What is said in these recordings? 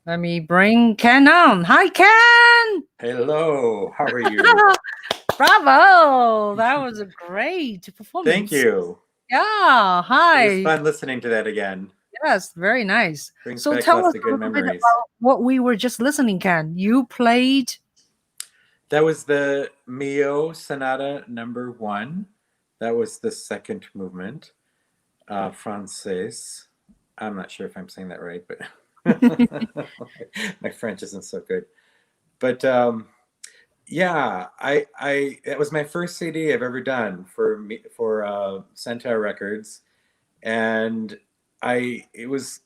Let me bring Ken on. Hi, Ken! Hello, how are you? Bravo! That was a great Thank performance. you. Yeah, It was hi. fun listening to that again. Yes, very nice. Brings So back tell lots us of a good little bit memories. about what we were just listening, Ken. You played. That was the Mio Sonata number 1. That was the second movement, Frances. I'm not sure if I'm saying that right, but my French isn't so good. But yeah, I that was my first CD I've ever done for me for Centaur Records, and it was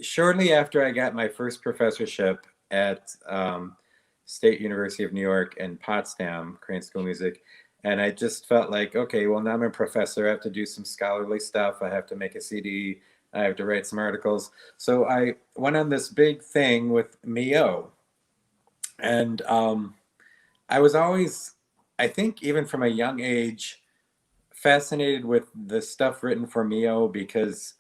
shortly after I got my first professorship at State University of New York in Potsdam, Korean School of Music. And I just felt like, okay, well, now I'm a professor. I have to do some scholarly stuff. I have to make a CD. I have to write some articles. So I went on this big thing with Mio. And I was always, I think, even from a young age, fascinated with the stuff written for Mio because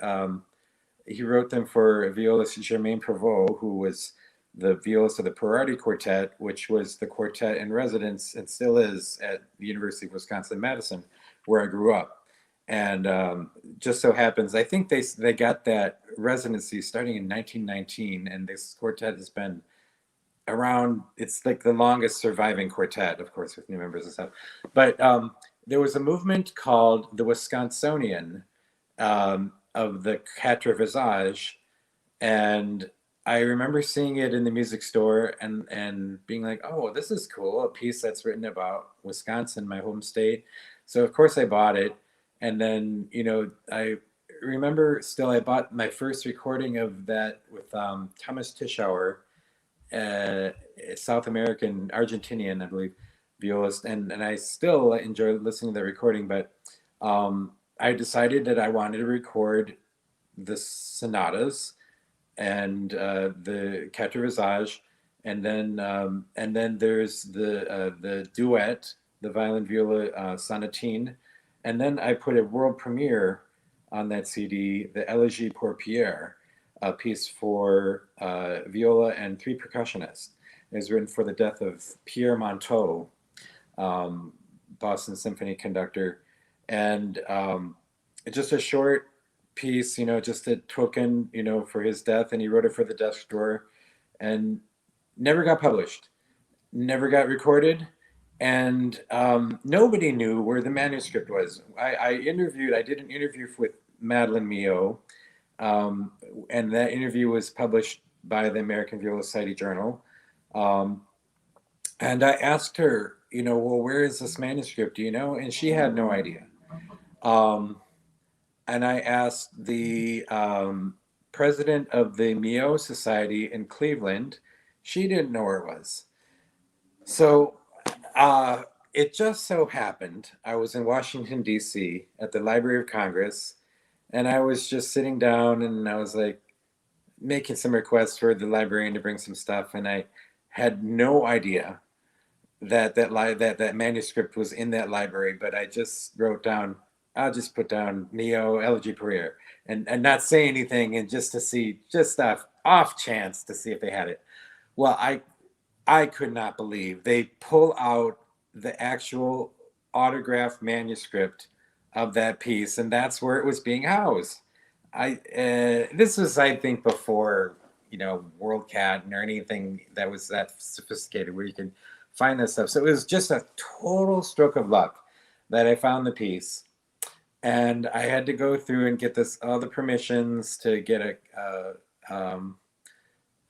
he wrote them for violist Germain Prevost, who was the violist of the Parardi Quartet, which was the quartet in residence and still is at the University of Wisconsin-Madison, where I grew up. And just so happens, I think they got that residency starting in 1919, and this quartet has been around. It's like the longest surviving quartet, of course, with new members and stuff. But there was a movement called the Wisconsinian of the Quatre Visage, and I remember seeing it in the music store and being like, oh, this is cool, a piece that's written about Wisconsin, my home state. So of course I bought it, and then I remember still I bought my first recording of that with Thomas Tischauer, uh, South American, Argentinian, I believe, violist, and I still enjoy listening to the recording. But I decided that I wanted to record the sonatas and the Quatre Visage, and then there's the duet, the violin viola sonatine, and then I put a world premiere on that CD, the Elegie pour Pierre, a piece for viola and 3 percussionists. It was written for the death of Pierre Monteau, um, Boston Symphony conductor, and just a short piece, just a token, for his death, and he wrote it for the desk drawer, and never got published, never got recorded, and nobody knew where the manuscript was. I did an interview with Madeline Mio, um, and that interview was published by the American Viola Society Journal. Um, and I asked her, well, where is this manuscript? Do you know? And she had no idea. Um, and I asked the president of the Mio Society in Cleveland. She didn't know where it was. So uh, it just so happened I was in Washington, D.C. at the Library of Congress, and I was just sitting down and I was like making some requests for the librarian to bring some stuff, and I had no idea that manuscript was in that library, but I just wrote down. I'll just put down Neo Elegy Career and not say anything, and just to see, just off chance to see if they had it. Well, I could not believe they pull out the actual autographed manuscript of that piece, and that's where it was being housed. This was, I think, before WorldCat or anything that was that sophisticated where you could find this stuff. So it was just a total stroke of luck that I found the piece, and I had to go through and get all the permissions to get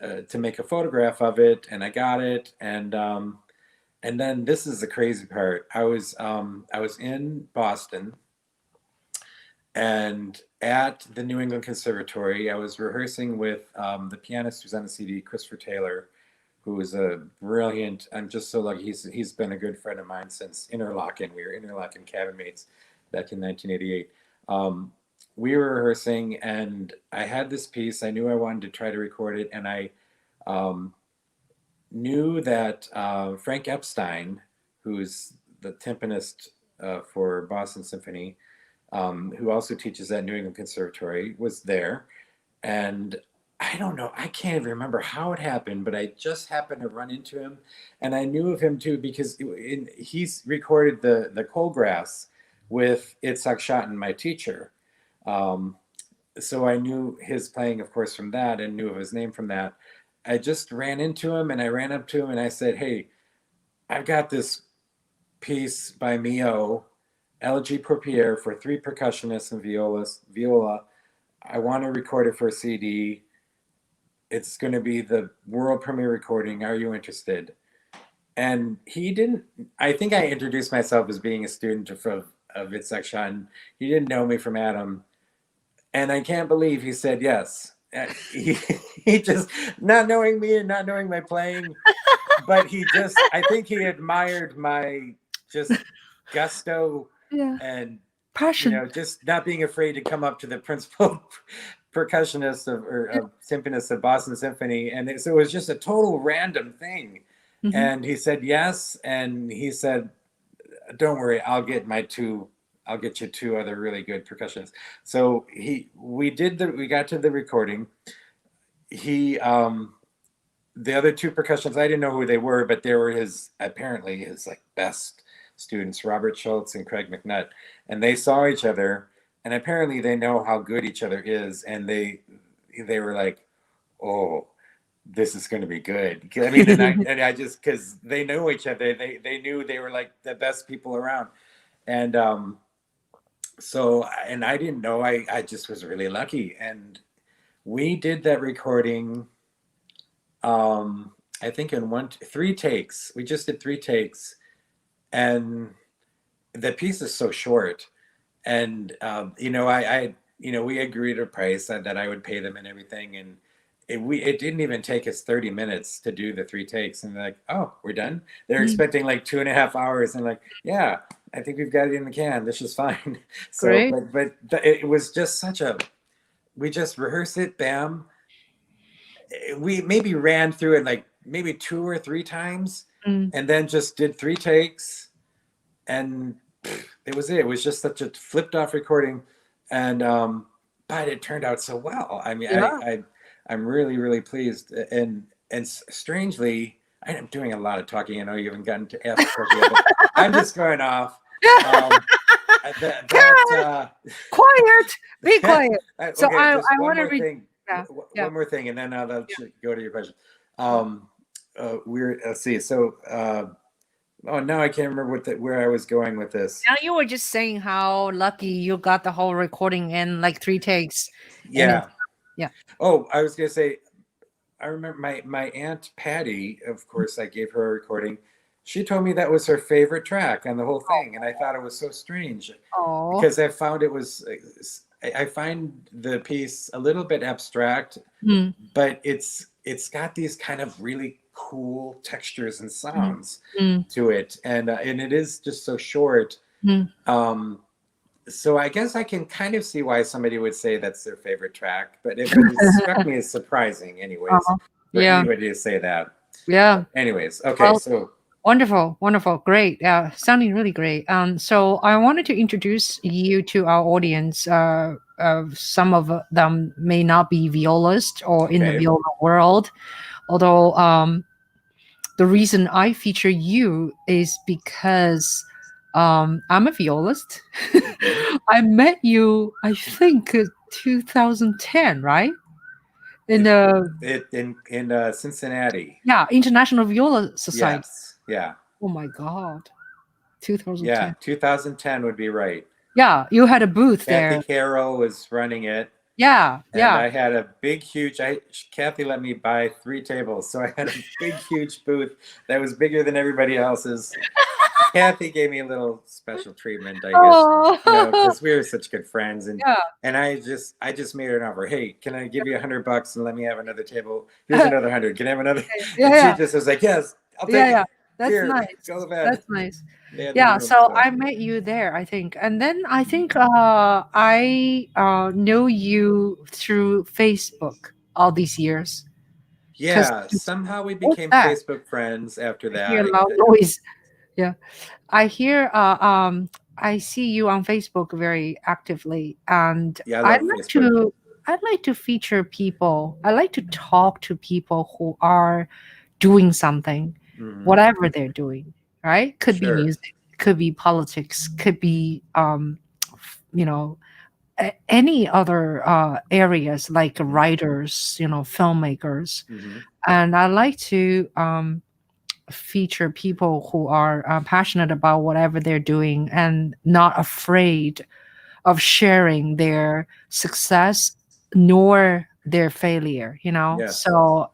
to make a photograph of it, and I got it, and then this is the crazy part. I was in Boston, and at the New England Conservatory, I was rehearsing with the pianist who's on the CD, Christopher Taylor, who is a brilliant. I'm just so lucky. He's been a good friend of mine since Interlochen. We were Interlochen cabin mates back in 1988. We were rehearsing, and I had this piece. I knew I wanted to try to record it, and I um, knew that Frank Epstein, who's the timpanist for Boston Symphony, who also teaches at New England Conservatory, was there. And I don't know. I can't even remember how it happened, but I just happened to run into him, and I knew of him too because he's recorded the Coalgrass with Yizhak Schotten, my teacher. Um, so I knew his playing, of course, from that, and knew of his name from that. I just ran into him, and I ran up to him, and I said, "Hey, I've got this piece by Mio, Elegy pour Pierre for three percussionists and viola. I want to record it for a CD. It's going to be the world premiere recording. Are you interested?" And he didn't. I think I introduced myself as being a student of Yizhak Schotten. He didn't know me from Adam, and I can't believe he said yes. He, he just, not knowing me and not knowing my playing, but he just, I think he admired my just gusto Yeah. and, Passion. just not being afraid to come up to the principal percussionist of symphonist of Boston Symphony. And so it was just a total random thing. Mhm. And he said yes. And he said, "Don't worry, I'll get you two other really good percussionists." So we got to the recording. He, the other two percussionists, I didn't know who they were, but they were apparently his like best students, Robert Schultz and Craig McNutt. And they saw each other, and apparently they know how good each other is. And they were like, "Oh, this is going to be good." I mean, and I just, because they know each other, they knew they were like the best people around. And so, and I didn't know, I just was really lucky. And we did that recording, I think in three takes. We just did three takes. And the piece is so short. And, we agreed a price that I would pay them and everything. And it didn't even take us 30 minutes to do the three takes. And they're like, "Oh, we're done." They're Mm, expecting like 2.5 hours, and like, "Yeah, I think we've got it in the can. This is fine." So, great. it was just we just rehearsed it, bam. We maybe ran through it like maybe two or three times, Mm, and then just did three takes, and it was it. It was just such a flipped off recording, and but it turned out so well. I mean, yeah. I'm really really pleased, and strangely, I'm doing a lot of talking. I know you haven't gotten to ask the question yet, but I'm just going off. Um, Karen, quiet. Be quiet. So Okay, I just one want to more read. thing. Yeah. Yeah. One more thing, and then I'll let Yeah. you go to your question. Yeah. Let's see. So, oh, now I can't remember where I was going with this. Now you were just saying how lucky you got the whole recording in like three takes, and then Yeah. yeah. Oh, I was gonna say, I remember my aunt Patty. Of course, I gave her a recording. She told me that was her favorite track on the whole thing, and I thought it was so strange Oh. because I found it was. I find the piece a little bit abstract, Mm, but it's got these kind of really cool textures and mm, sounds mm, to it, and it is just so short. mm. So I guess I can kind of see why somebody would say that's their favorite track, but it struck me as surprising, anyways, Uh-huh. for Yeah. anybody to say that. Yeah. Anyways, okay, Well, so wonderful, wonderful, great. Sounding really great. So I wanted to introduce you to our audience. Some of them may not be violists or in the okay, viola world, although the reason I feature you is because I'm a violist. hmm I met you, I think, 2010, right? In it, the in Cincinnati, International Viola Society. yes, yeah, Oh my God, yeah, 2010. 2010 would be right. Yeah, you had a booth Kathy there. Carroll was running it. Yeah, And yeah. I had a big, huge. Kathy let me buy three tables, so I had a big, huge booth that was bigger than everybody else's. Kathy gave me a little special treatment, I guess, Oh, because we were such good friends, and yeah. I just made her an offer. "Hey, can I give you $100 and let me have another table? Here's another 100. Can I have another?" Yeah, And she yeah, just was like, "Yes, I'll yeah, take yeah. it. That's Here, nice. go to bed." That's nice. They had the Yeah, room, so so I met you there, I think. And then I think I know you through Facebook all these years. Because yeah. Somehow we what's became that? Facebook friends after I hear that. loud noise. Yeah. I hear I see you on Facebook very actively, and Yeah, I I'd love like Facebook. I like to feature people. I like to talk to people who are doing something, Hmm. whatever they're doing, right? Could be Sure. music, could be politics, could be you know, any other areas like Hmm. writers, filmmakers. Hmm. And I like to feature people who are passionate about whatever they're doing and not afraid of sharing their success nor their failure, Yes. so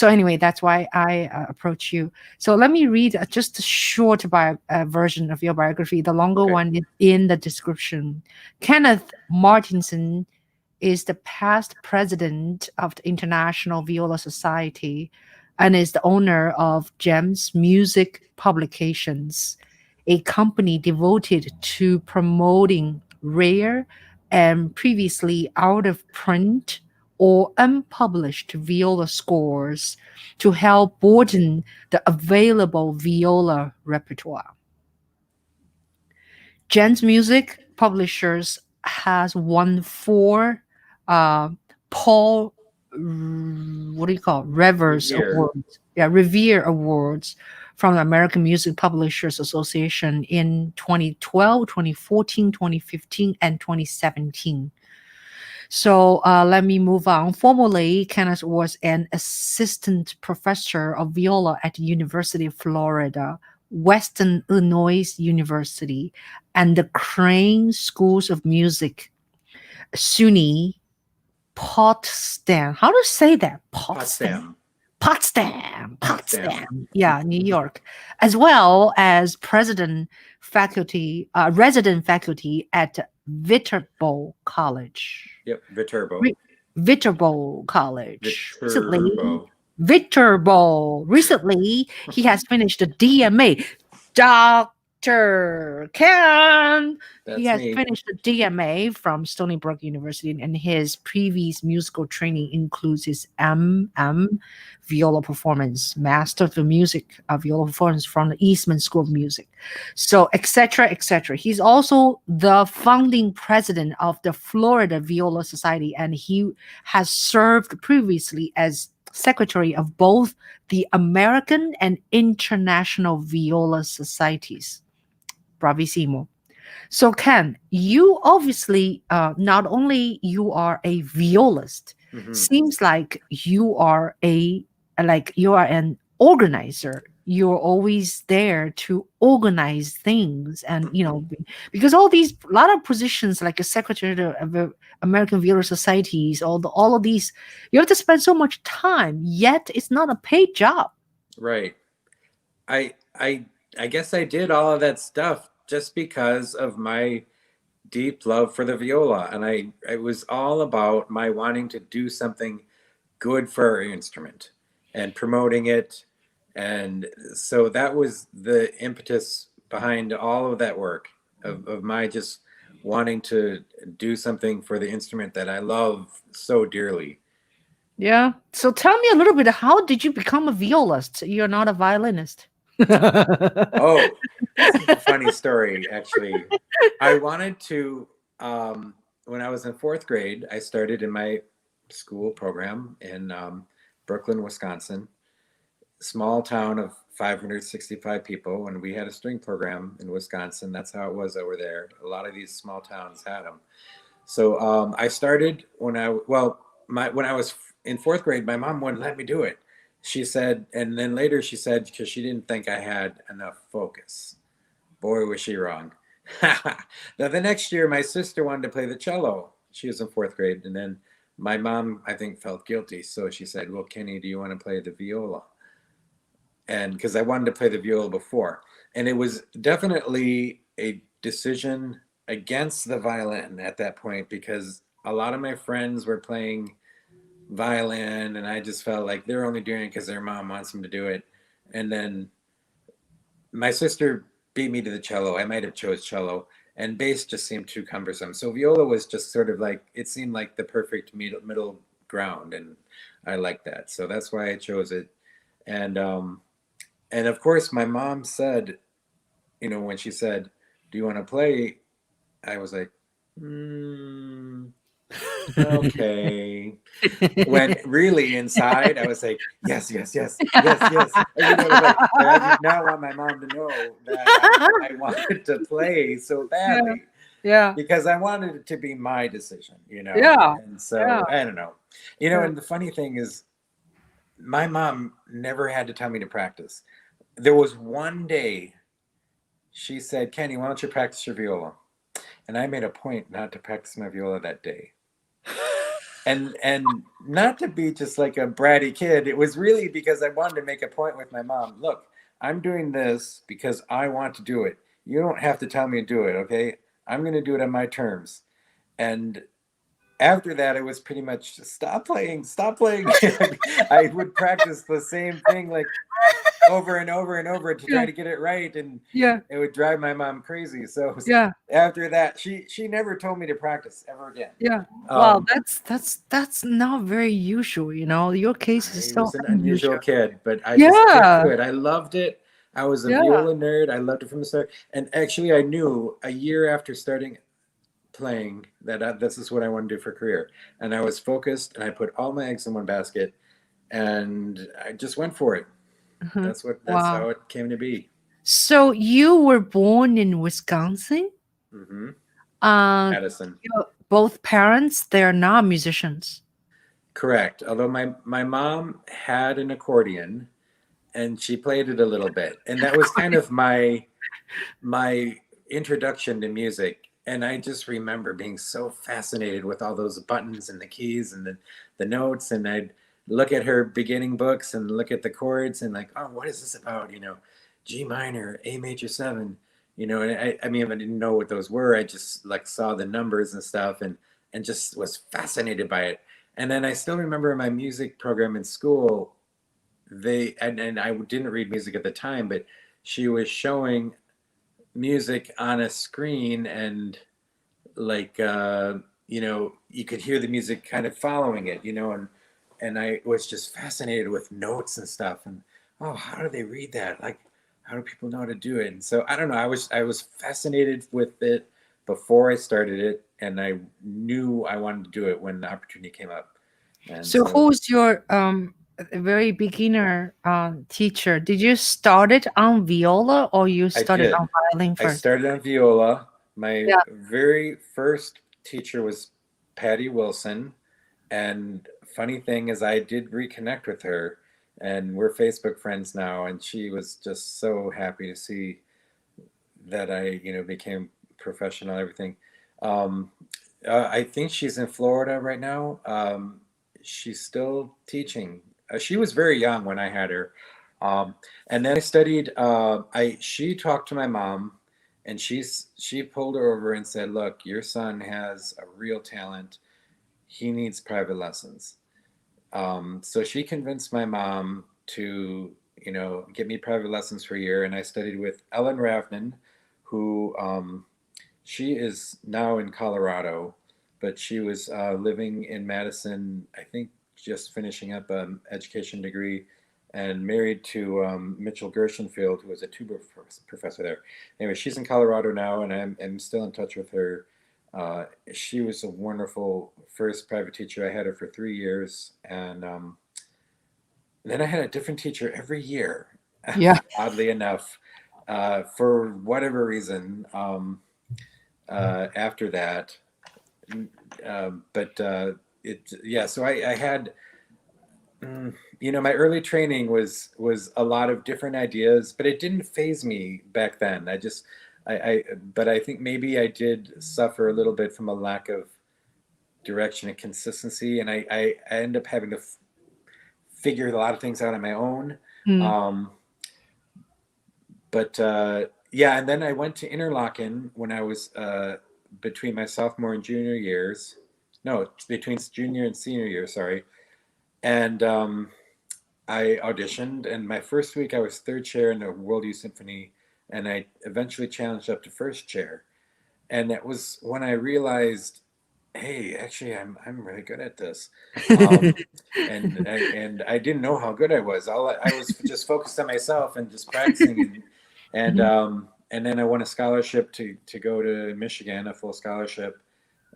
anyway, that's why I approach you. So let me read just a short version of your biography. The longer Okay. one is in the description. Kenneth Martinson is the past president of the International Viola Society and is the owner of Gems Music Publications, a company devoted to promoting rare and previously out of print or unpublished viola scores to help broaden the available viola repertoire. Jen's Music Publishers has won four uh, Paul, what do you call it? Revers Revere. Awards. Yeah, Revere Awards from the American Music Publishers Association in 2012, 2014, 2015, and 2017. So let me move on. Formerly, Kenneth was an assistant professor of viola at the University of Florida, Western Illinois University, and the Crane Schools of Music, SUNY, Potsdam. How to say that? Potsdam. Potsdam. Potsdam, Potsdam. Potsdam, yeah, New York, as well as resident faculty at Viterbo College. Yep. Viterbo. Re- Viterbo College. Recently, Viterbo. Viterbo. Recently, he has finished the D.M.A. Dr. Ken. He That's has me. finished the D.M.A. from Stony Brook University, and his previous musical training includes his M.M. Viola Performance, Master of the Music Viola Performance from the Eastman School of Music. So, etc., etc. He's also the founding president of the Florida Viola Society, and he has served previously as secretary of both the American and International Viola Societies. Bravissimo. So Ken, you obviously not only you are a violist, Hmm. seems like you are an organizer. You're always there to organize things, and because a lot of positions like a secretary of the American Viola Societies, all of these, you have to spend so much time. Yet it's not a paid job. Right. I I I guess I did all of that stuff just because of my deep love for the viola, and I it was all about my wanting to do something good for our instrument and promoting it. And so that was the impetus behind all of that work of my just wanting to do something for the instrument that I love so dearly. Yeah. So tell me a little bit. How did you become a violist? You're not a violinist. Oh, this is a funny story, actually. I wanted to, when I was in fourth grade, I started in my school program in Brooklyn, Wisconsin, small town of 565 people, and we had a string program in Wisconsin. That's how it was over there. A lot of these small towns had them. So I started when I was in fourth grade, my mom wouldn't let me do it. She said, and then later she said, because she didn't think I had enough focus. Boy, was she wrong. Now, the next year, my sister wanted to play the cello. She was in fourth grade. And then my mom, I think, felt guilty. So she said, well, Kenny, do you want to play the viola? And because I wanted to play the viola before. And it was definitely a decision against the violin at that point because a lot of my friends were playing violin and I just felt like they're only doing it because their mom wants them to do it. And then my sister beat me to the cello. I might have chose cello, and bass just seemed too cumbersome. So viola was just sort of like it seemed like the perfect middle ground, and I liked that. So that's why I chose it. And and of course, my mom said, when she said, "Do you want to play?" I was like, Okay. When really inside, I was like, yes, yes, yes, yes, yes. It was like, I did not want my mom to know that I wanted to play so Yeah, badly yeah, because I wanted it to be my decision, yeah, And yeah, so I don't know, yeah. and the funny thing is, my mom never had to tell me to practice. There was one day she said, Kenny, why don't you practice your viola? And I made a point not to practice my viola that day. And not to be just like a bratty kid, it was really because I wanted to make a point with my mom. Look, I'm doing this because I want to do it. You don't have to tell me to do it, okay? I'm going to do it on my terms. And after that, it was pretty much just stop playing, stop playing. I would practice the same thing like over and over and over to Yeah, try to get it right, and yeah, it would drive my mom crazy. So yeah, after that, she never told me to practice ever again. yeah. Wow, Um, that's not very usual, you know. Your case is I so was an unusual unusual. kid, but I just stick Yeah, to it. I loved it. I was a yeah. viola nerd. I loved it from the start. And actually, I knew a year after starting playing that this is what I want to do for a career. And I was focused, and I put all my eggs in one basket, and I just went for it. Uh-huh. That's Wow. how it came to be. So you were born in Wisconsin? Hmm. Uh, Madison. both parents, they're not musicians. Correct. Although my mom had an accordion and she played it a little bit, and that was kind of my introduction to music. And I just remember being so fascinated with all those buttons and the keys and the notes. And I'd look at her beginning books and look at the chords and like, oh, what is this about? G minor, A major seven, and I mean, I didn't know what those were. I just like saw the numbers and stuff and just was fascinated by it. And then I still remember in my music program in school, and I didn't read music at the time, but she was showing music on a screen and like you could hear the music kind of following it, and I was just fascinated with notes and stuff, and oh, how do they read that? Like, how do people know how to do it? And so I don't know, I was fascinated with it before I started it, and I knew I wanted to do it when the opportunity came up. And So so who was your very beginner teacher? Did you start it on viola or you I started on did. violin I first? started on viola. My Yeah. very first teacher was Patty Wilson. And funny thing is, I did reconnect with her, and we're Facebook friends now. And she was just so happy to see that I, became professional, everything. Um, I think she's in Florida right now. She's still teaching. She was very young when I had her. Um, and then I studied. She talked to my mom, and she pulled her over and said, "Look, your son has a real talent. He needs private lessons." So she convinced my mom to, get me private lessons for a year, and I studied with Ellen Ravnan, who she is now in Colorado, but she was living in Madison, I think, just finishing up an education degree, and married to Mitchell Gershenfield, who was a tuba professor there. Anyway, she's in Colorado now, and I'm still in touch with her. She was a wonderful first private teacher. I had her for 3 years, and then I had a different teacher every year, Yeah. oddly enough, for whatever reason. After that, but yeah. So I had, my early training was a lot of different ideas, but it didn't phase me back then. But I think maybe I did suffer a little bit from a lack of direction and consistency, and I end up having to figure a lot of things out on my own. Mm. Um, but yeah, and then I went to Interlochen when I was between my sophomore and junior years. No, between junior and senior year, sorry. And I auditioned, and my first week I was third chair in the World Youth Symphony, and I eventually challenged up to first chair. And that was when I realized, hey, actually, I'm really good at this. Um, and I didn't know how good I was. I was just focused on myself and just practicing, and Mhm. and then I won a scholarship to go to Michigan, a full scholarship,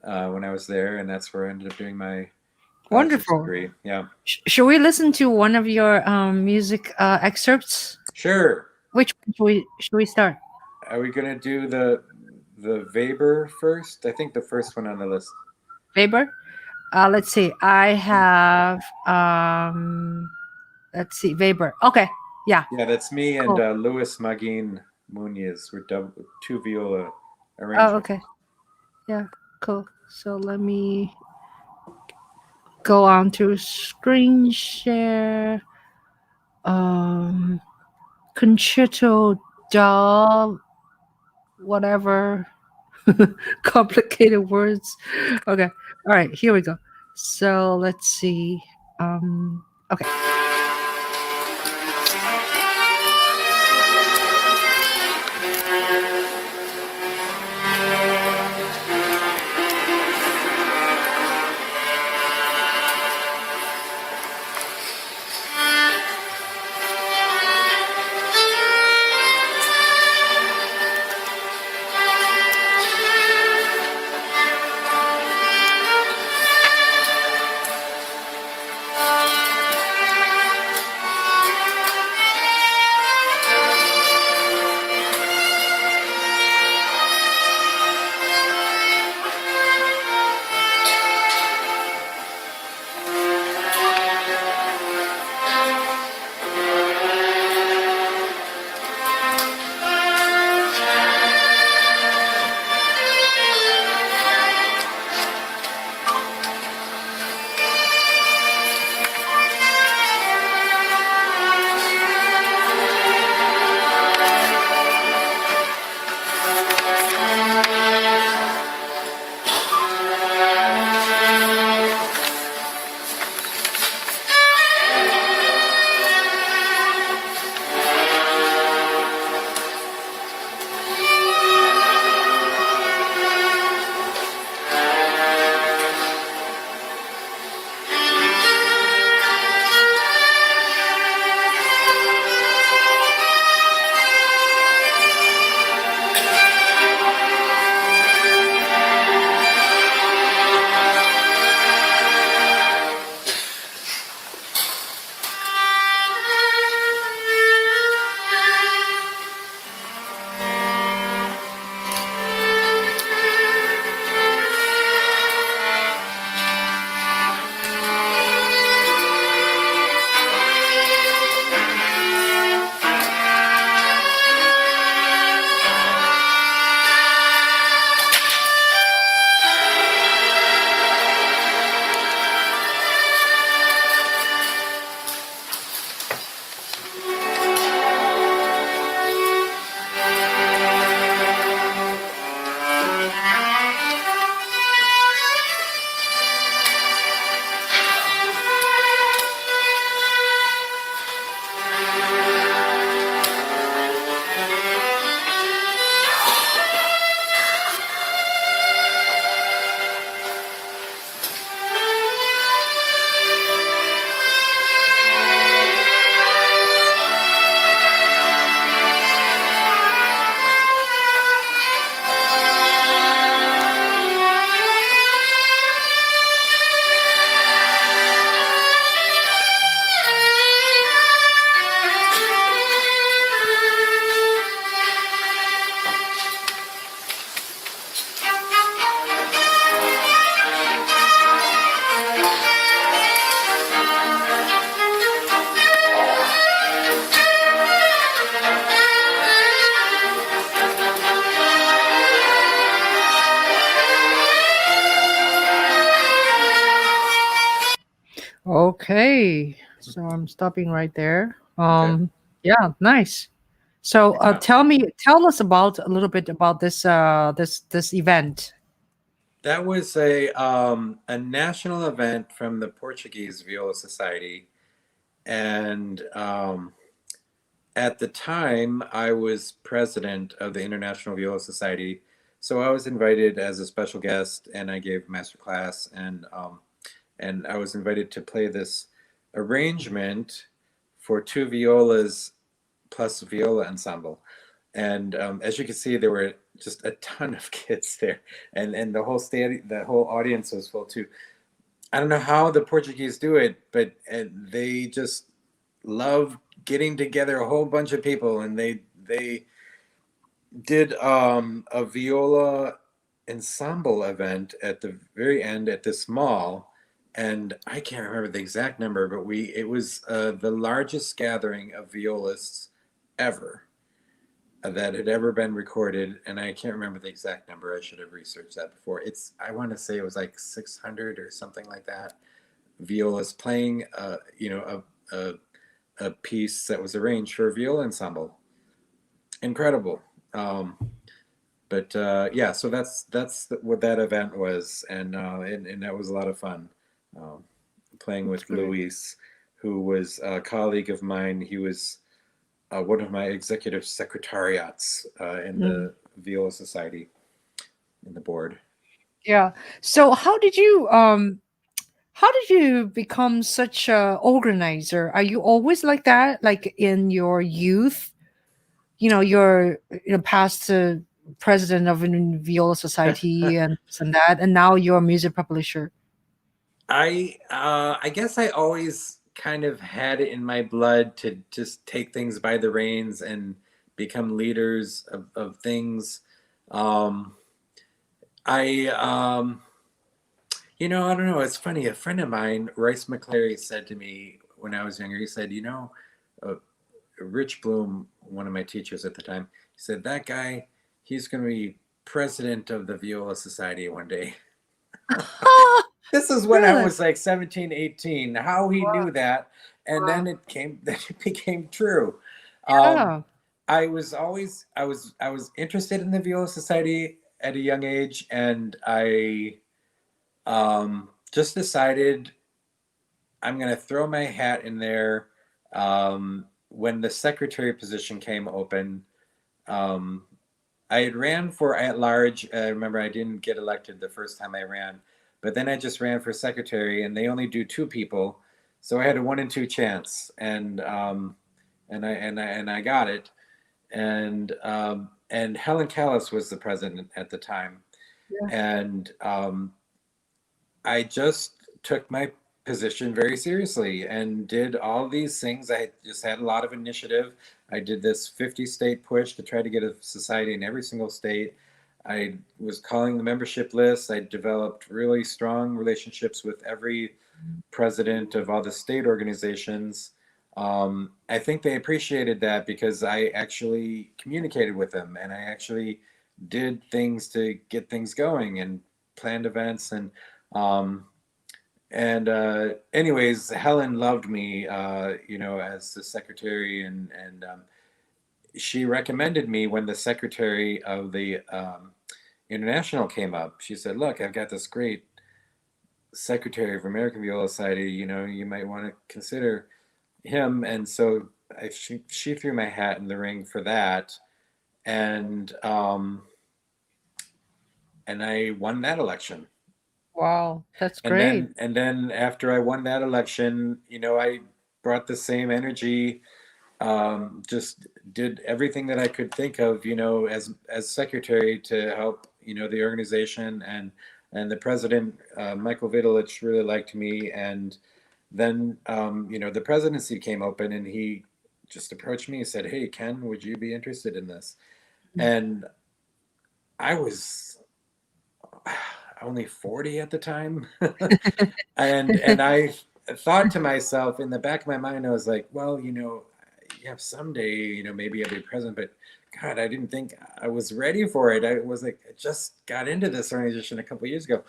when I was there, and that's where I ended up doing my bachelor's Wonderful. degree. Yeah. Should we listen to one of your music excerpts? Sure. Which one should we start? Are we gonna do the Weber first? I think the first one on the list. Weber? Let's see. I have let's see, Weber. Okay. Yeah. Yeah, that's me and Cool. Louis Magin Muniz. We're two viola Oh, arrangements. okay. Yeah. Cool. So let me go on to screen share. Concerto doll, whatever. Complicated words. Okay. All right. Here we go. So let's see. Okay. Okay. So I'm stopping right there. Okay. Yeah, nice. So Yeah. tell us about a little bit about this event. That was a national event from the Portuguese Viola Society, and at the time I was president of the International Viola Society, so I was invited as a special guest, and I gave master class, and I was invited to play this arrangement for two violas plus viola ensemble. And as you can see, there were just a ton of kids there, and the whole audience was full too. I don't know how the Portuguese do it, but they just love getting together a whole bunch of people, and they did a viola ensemble event at the very end at this mall, and I can't remember the exact number, but it was the largest gathering of violists ever that had ever been recorded, and I can't remember the exact number. I should have researched that before. I want to say it was like 600 or something like that. Violists playing, a piece that was arranged for a viola ensemble. Incredible. Um, but yeah, so what that event was, and that was a lot of fun. Um, Playing That's with great. Luis, who was a colleague of mine. He was one of my executive secretariats in Mm. the Viola Society, in the board. Yeah. So how did you become such a organizer? Are you always like that? Like in your youth, you're past president of a viola society and this and that, and now you're a music publisher. I guess I always kind of had it in my blood to just take things by the reins and become leaders of things. Um, I I don't know. It's funny. A friend of mine, Royce McClary, said to me when I was younger. He said, uh, Rich Bloom, one of my teachers at the time, he said that guy, he's going to be president of the Viola Society one day. This is when I Really? was like 17, 18. How he Wow. knew that, and then Wow. then it became true. Um, Yeah. I was interested in the Viola Society at a young age, and I just decided I'm going to throw my hat in there. When the secretary position came open, um, I had ran for at large. I remember I didn't get elected the first time I ran, but then I just ran for secretary, and they only do two people, so I had a 1 in 2 chance, and I got it, and Helen Callis was the president at the time, Yeah. and I just took my position very seriously and did all these things. I just had a lot of initiative. I did this 50 state push to try to get a society in every single state. I was calling the membership list. I developed really strong relationships with every president of all the state organizations. I think they appreciated that because I actually communicated with them and I actually did things to get things going and planned events um, anyways, Helen loved me, as the secretary, and she recommended me when the secretary of the International came up. She said, "Look, I've got this great secretary of American Viola Society. You might want to consider him." And so she threw my hat in the ring for that, and and I won that election. Wow. That's And great. then after I won that election, I brought the same energy, just did everything that I could think of, as secretary to help, the organization, and the president, Michael Vitalich, really liked me. And then, the presidency came open, and he just approached me and said, "Hey, Ken, would you be interested in this?" And I was only 40 at the time. And I thought to myself in the back of my mind, I was like, well, yeah, someday, maybe I'll be president, but God, I didn't think I was ready for it. I was like, I just got into this organization a couple of years ago,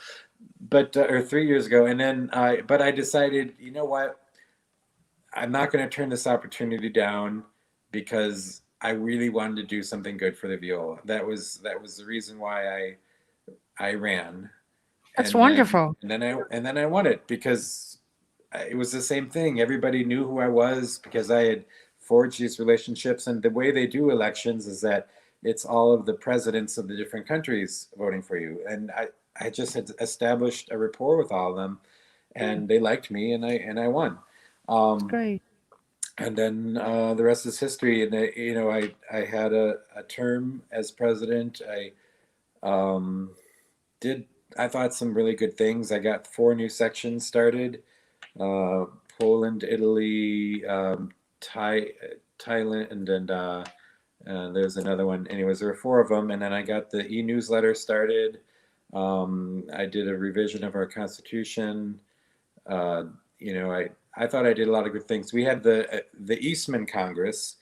but or 3 years ago, and then but I decided, you know what, I'm not going to turn this opportunity down because I really wanted to do something good for the viola. That was the reason why I ran, That's and then wonderful. I won it because it was the same thing. Everybody knew who I was because I had forged these relationships. And the way they do elections is that it's all of the presidents of the different countries voting for you. And I just had established a rapport with all of them, Yeah, and they liked me, and I won. that's Um, great. And then the rest is history. And I had a term as president. Um, did I thought some really good things. I got 4 new sections started: uh, Poland, Italy, Thailand, and there's another one. Anyways, there were 4 of them, and then I got the e-newsletter started. I did a revision of our constitution. Uh, I thought I did a lot of good things. We had the Eastman Congress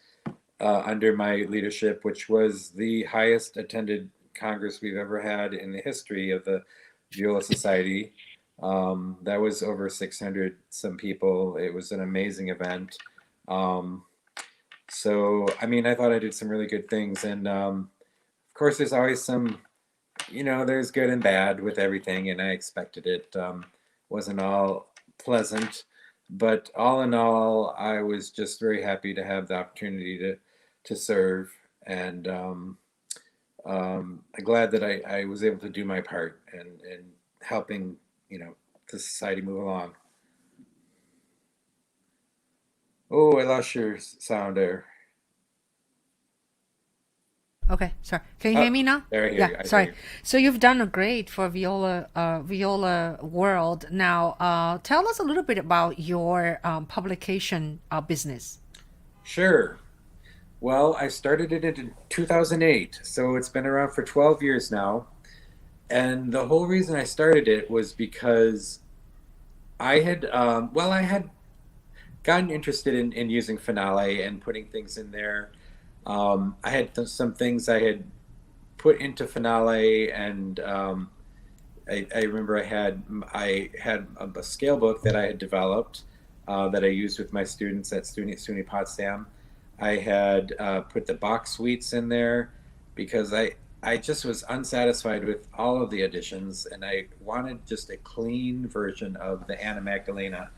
under my leadership, which was the highest attended Congress we've ever had in the history of the Viola Society. That was over 600 some people. It was an amazing event. Um, so, I mean, I thought I did some really good things. And of course, there's always some, there's good and bad with everything, and I expected it. Wasn't all pleasant, but all in all, I was just very happy to have the opportunity to serve, and I'm glad that I was able to do my part and helping, the society move along. Oh, I lost your sound there. Okay, sorry. Can you Oh, hear me now? there I hear Yeah, you. I hear sorry. you. So you've done a great for Viola World. Now, tell us a little bit about your publication business. Sure. Well, I started it in 2008, so it's been around for 12 years now. And the whole reason I started it was because I had gotten interested in using Finale and putting things in there. I had some things I had put into Finale, and I remember I had a scale book that I had developed that I used with my students at SUNY Potsdam. I had put the box suites in there because I just was unsatisfied with all of the editions, and I wanted just a clean version of the Anna Magdalena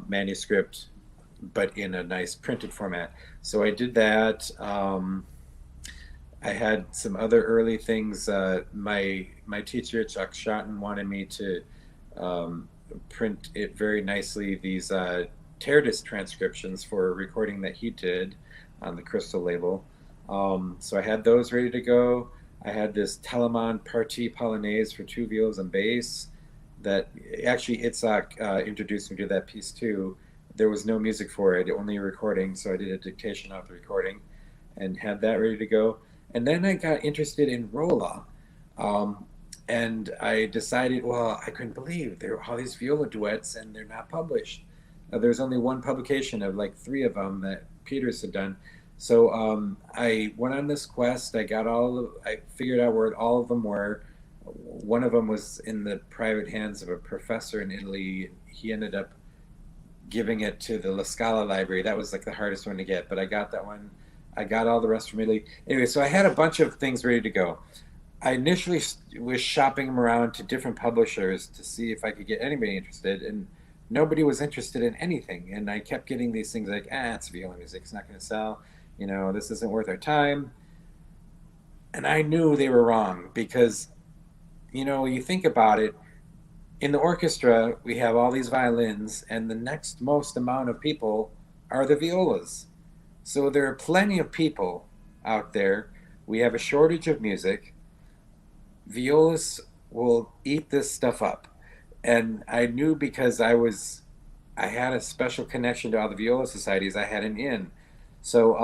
manuscript, but in a nice printed format. So I did that. I had some other early things. My teacher, Yizhak Schotten, wanted me to um, print it very nicely. These Teardis transcriptions for a recording that he did on the crystal label. So I had those ready to go. I had this Telemann Partie Polonaise for 2 violas and bass. That actually Itzhak introduced me to that piece too. There was no music for it, only a recording. So I did a dictation of the recording and had that ready to go. And then I got interested in Rolla. Um, and I decided, well, I couldn't believe there were all these viola duets and they're not published. There's only one publication of like 3 of them that Peters had done. So I went on this quest. I figured out where all of them were. One of them was in the private hands of a professor in Italy. He ended up giving it to the La Scala library. That was like the hardest one to get, but I got that one. I got all the rest from Italy. Anyway, so I had a bunch of things ready to go. I initially was shopping them around to different publishers to see if I could get anybody interested, and nobody was interested in anything. And I kept getting these things like, it's viola music, it's not going to sell. This isn't worth our time. And I knew they were wrong because, you think about it, in the orchestra, we have all these violins, and the next most amount of people are the violas. So there are plenty of people out there. We have a shortage of music. Violas will eat this stuff up. And I knew because I had a special connection to all the viola societies. I had an in. So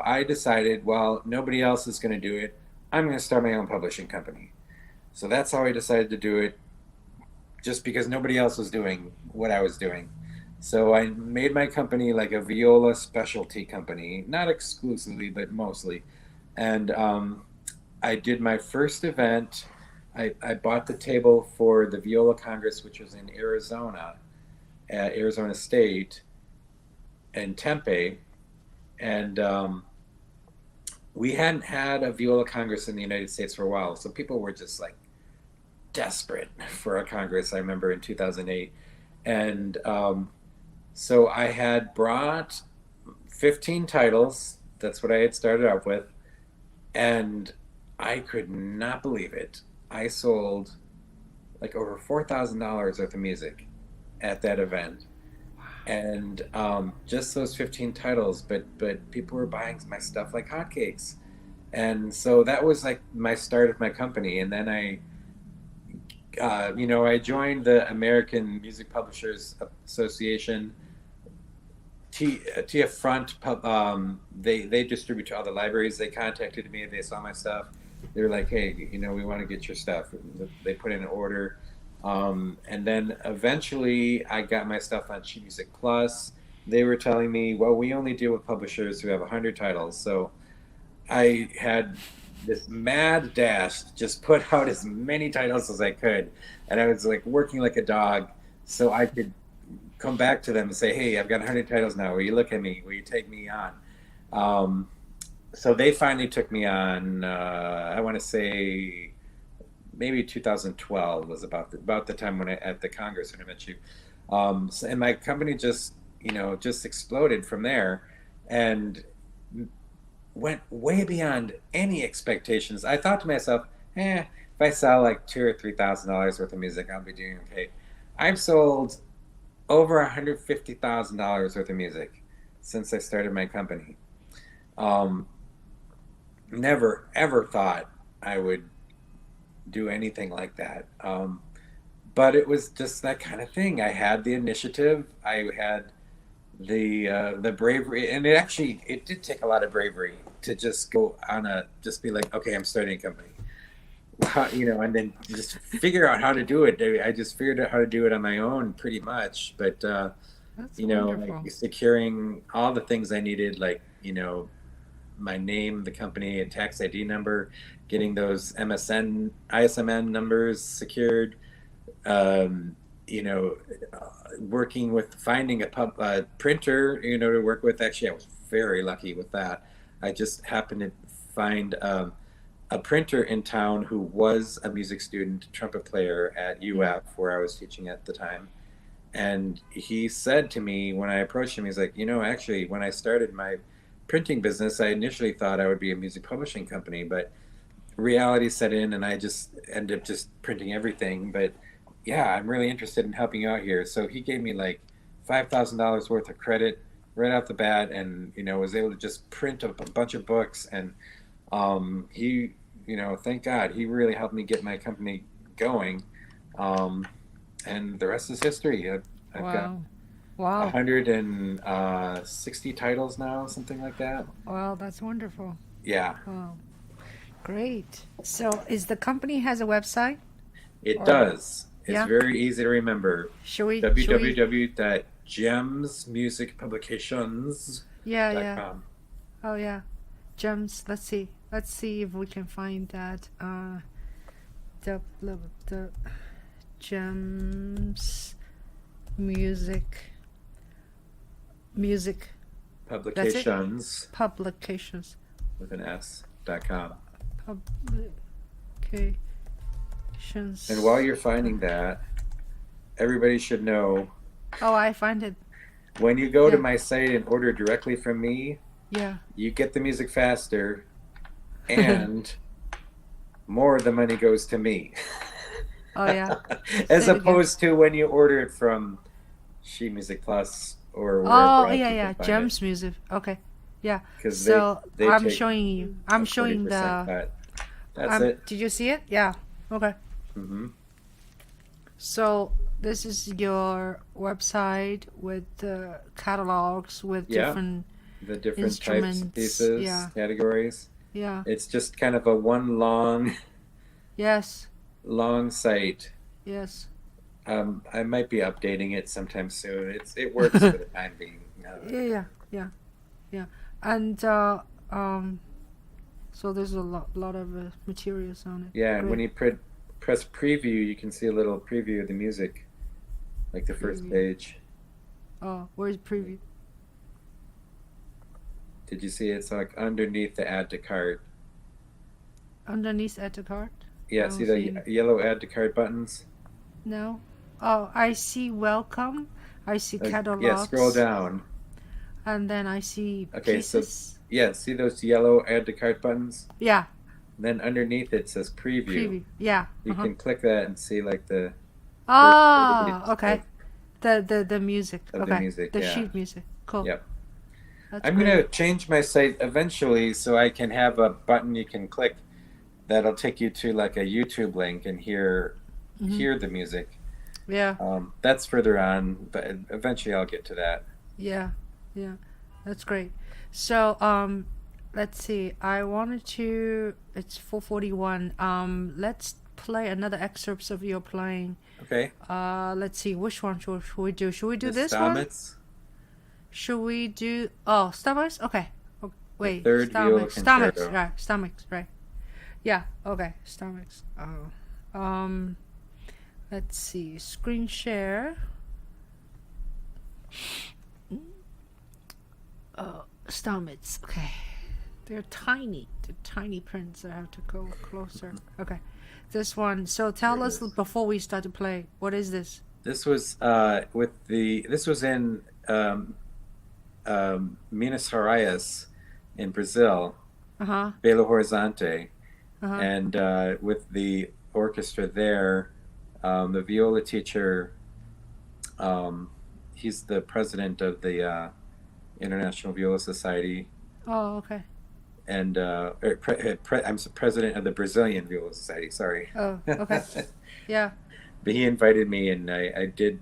I decided, well, nobody else is going to do it. I'm going to start my own publishing company. So that's how I decided to do it, just because nobody else was doing what I was doing. So I made my company like a viola specialty company, not exclusively, but mostly. And I did my first event. I bought the table for the Viola Congress, which was in Arizona, at Arizona State, in Tempe. And we hadn't had a Viola Congress in the United States for a while. So people were just like desperate for a Congress, I remember in 2008. And so I had brought 15 titles. That's what I had started out with. And I could not believe it. I sold like over $4,000 worth of music at that event. and just those 15 titles, but people were buying my stuff like hotcakes. And so that was like my start of my company. And then I joined the American Music Publishers Association. TF Front, they distribute to all the libraries. They contacted me. They saw my stuff. They were like, "Hey, we want to get your stuff." They put in an order, and then eventually I got my stuff on Sheet Music Plus. They were telling me, "Well, we only deal with publishers who have 100 titles." So I had this mad dash to just put out as many titles as I could, and I was like working like a dog so I could come back to them and say, "Hey, I've got 100 titles now. Will you look at me? Will you take me on?" Um, so they finally took me on. I want to say maybe 2012 was about the time when at the Congress when I met you. And my company just exploded from there, and went way beyond any expectations. I thought to myself, if I sell like $2,000 or $3,000 worth of music, I'll be doing okay. I've sold over $150,000 worth of music since I started my company. Um, Never ever thought I would do anything like that. But it was just that kind of thing. I had the initiative. I had the bravery, and it did take a lot of bravery to just go on just be like, okay, I'm starting a company. And then just figure out how to do it. I just figured out how to do it on my own pretty much. But That's like wonderful. securing all the things I needed, like, my name, the company, a tax ID number, getting those ISMN numbers secured, um, you know, working with finding a printer, to work with. Actually, I was very lucky with that. I just happened to find a printer in town who was a music student, trumpet player at Yeah. UF, where I was teaching at the time. And he said to me when I approached him, he's like, actually, when I started my printing business, I initially thought I would be a music publishing company, but reality set in and I just ended up just printing everything. But yeah, I'm really interested in helping you out here. So he gave me like $5,000 worth of credit right off the bat, and was able to just print up a bunch of books. And he, thank God, he really helped me get my company going. Um, and the rest is history. I've got Wow. Wow. 160 titles now, something like that. Wow, that's wonderful. Yeah, Wow. Great. So, is the company has a website it or does. It's yeah? very easy to remember. Should we Yeah, yeah. www.gemsmusicpublications.com. Oh, yeah. Gems. Let's see. Let's see if we can find that. The gems music music. That's it. Publications Publications. with an S.com. Publications. And while you're finding that, everybody should know Oh, I find it. when you go to Yeah. my site and order directly from me, Yeah. you get the music faster and more of the money goes to me. Oh, yeah. As Say it again. opposed to when you order it from Sheet Music Plus or Oh, wherever else yeah, you can yeah. find it, Gems music. Okay. Yeah. because So they I'm take showing you. I'm a showing 20% the. cut. That's it. Did you see it? Yeah. Okay. Hmm. So this is your website with the catalogs with Yeah, different the different types of instruments. pieces, Yeah. categories. Yeah. It's just kind of a one long, Yes. long site. Yes. I might be updating it sometime soon. It works for the time being. Yeah. Yeah. Yeah. Yeah. And so there's a lot of materials on it. Yeah, and when Great. you press preview, you can see a little preview of the music, like the first Preview. page. Oh, where's preview? Did you see it? It's like underneath the add to cart. Underneath at the cart? I Yeah, see don't see the any. yellow add to cart buttons? No. Oh, I see welcome. I see Yeah, scroll catalogs. down. And then I see Okay, so pieces. yeah, see those yellow add to cart buttons? Yeah. Then underneath it says preview. Preview. Yeah. You Uh-huh. can click that and see like the first page Ah, okay. The music. of the Okay. music. The Yeah. sheet music. Cool. Yep. That's I'm great. gonna change my site eventually so I can have a button you can click that'll take you to like a YouTube link and Hmm. hear the music. Yeah. That's further on, but eventually I'll get to that. Yeah. Yeah. That's great. So, let's see. I wanted to. It's 4:41. Let's play another excerpts of your playing. Okay. Let's see. Which one should we do? Should we do The this one? Stamets, Should we do? Oh, stomachs. Okay. the Wait. third viola Stomachs. concerto. Right. Stomachs. Right. Yeah. Okay. Stomachs. Oh. Let's see. Screen share. Oh, stomachs. Okay. They're tiny. They're tiny prints. I have to go closer. Okay. This one. So tell There it us is. before we start to play. What is this? This was this was in Minas Gerais in Brazil, Uh-huh. Belo Horizonte, Uh-huh. and with the orchestra there, the viola teacher, he's the president of the International Viola Society, Oh, okay. and I'm president of the Brazilian Viola Society. Sorry. Oh, okay. Yeah. But he invited me, and I did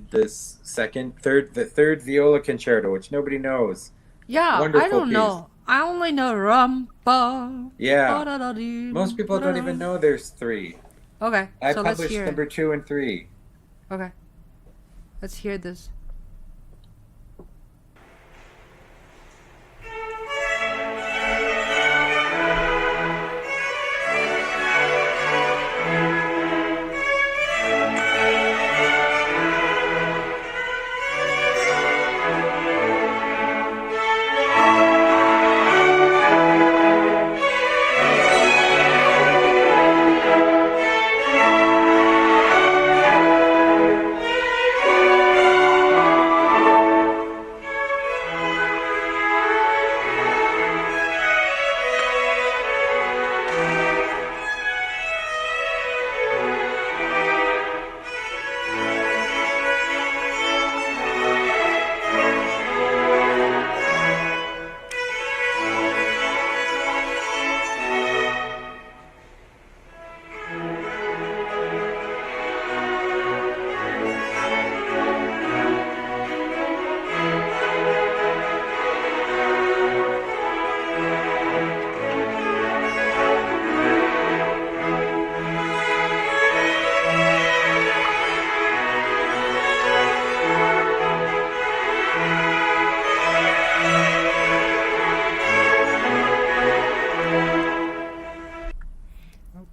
this the third viola concerto, which nobody knows. Yeah, I Wonderful don't piece. know. I only know rumba. Yeah, Ba-da-da-dee, most people don't even ba-da-da. know there's three. Okay, I so let's published hear it. number 2 and 3. Okay. Let's hear this.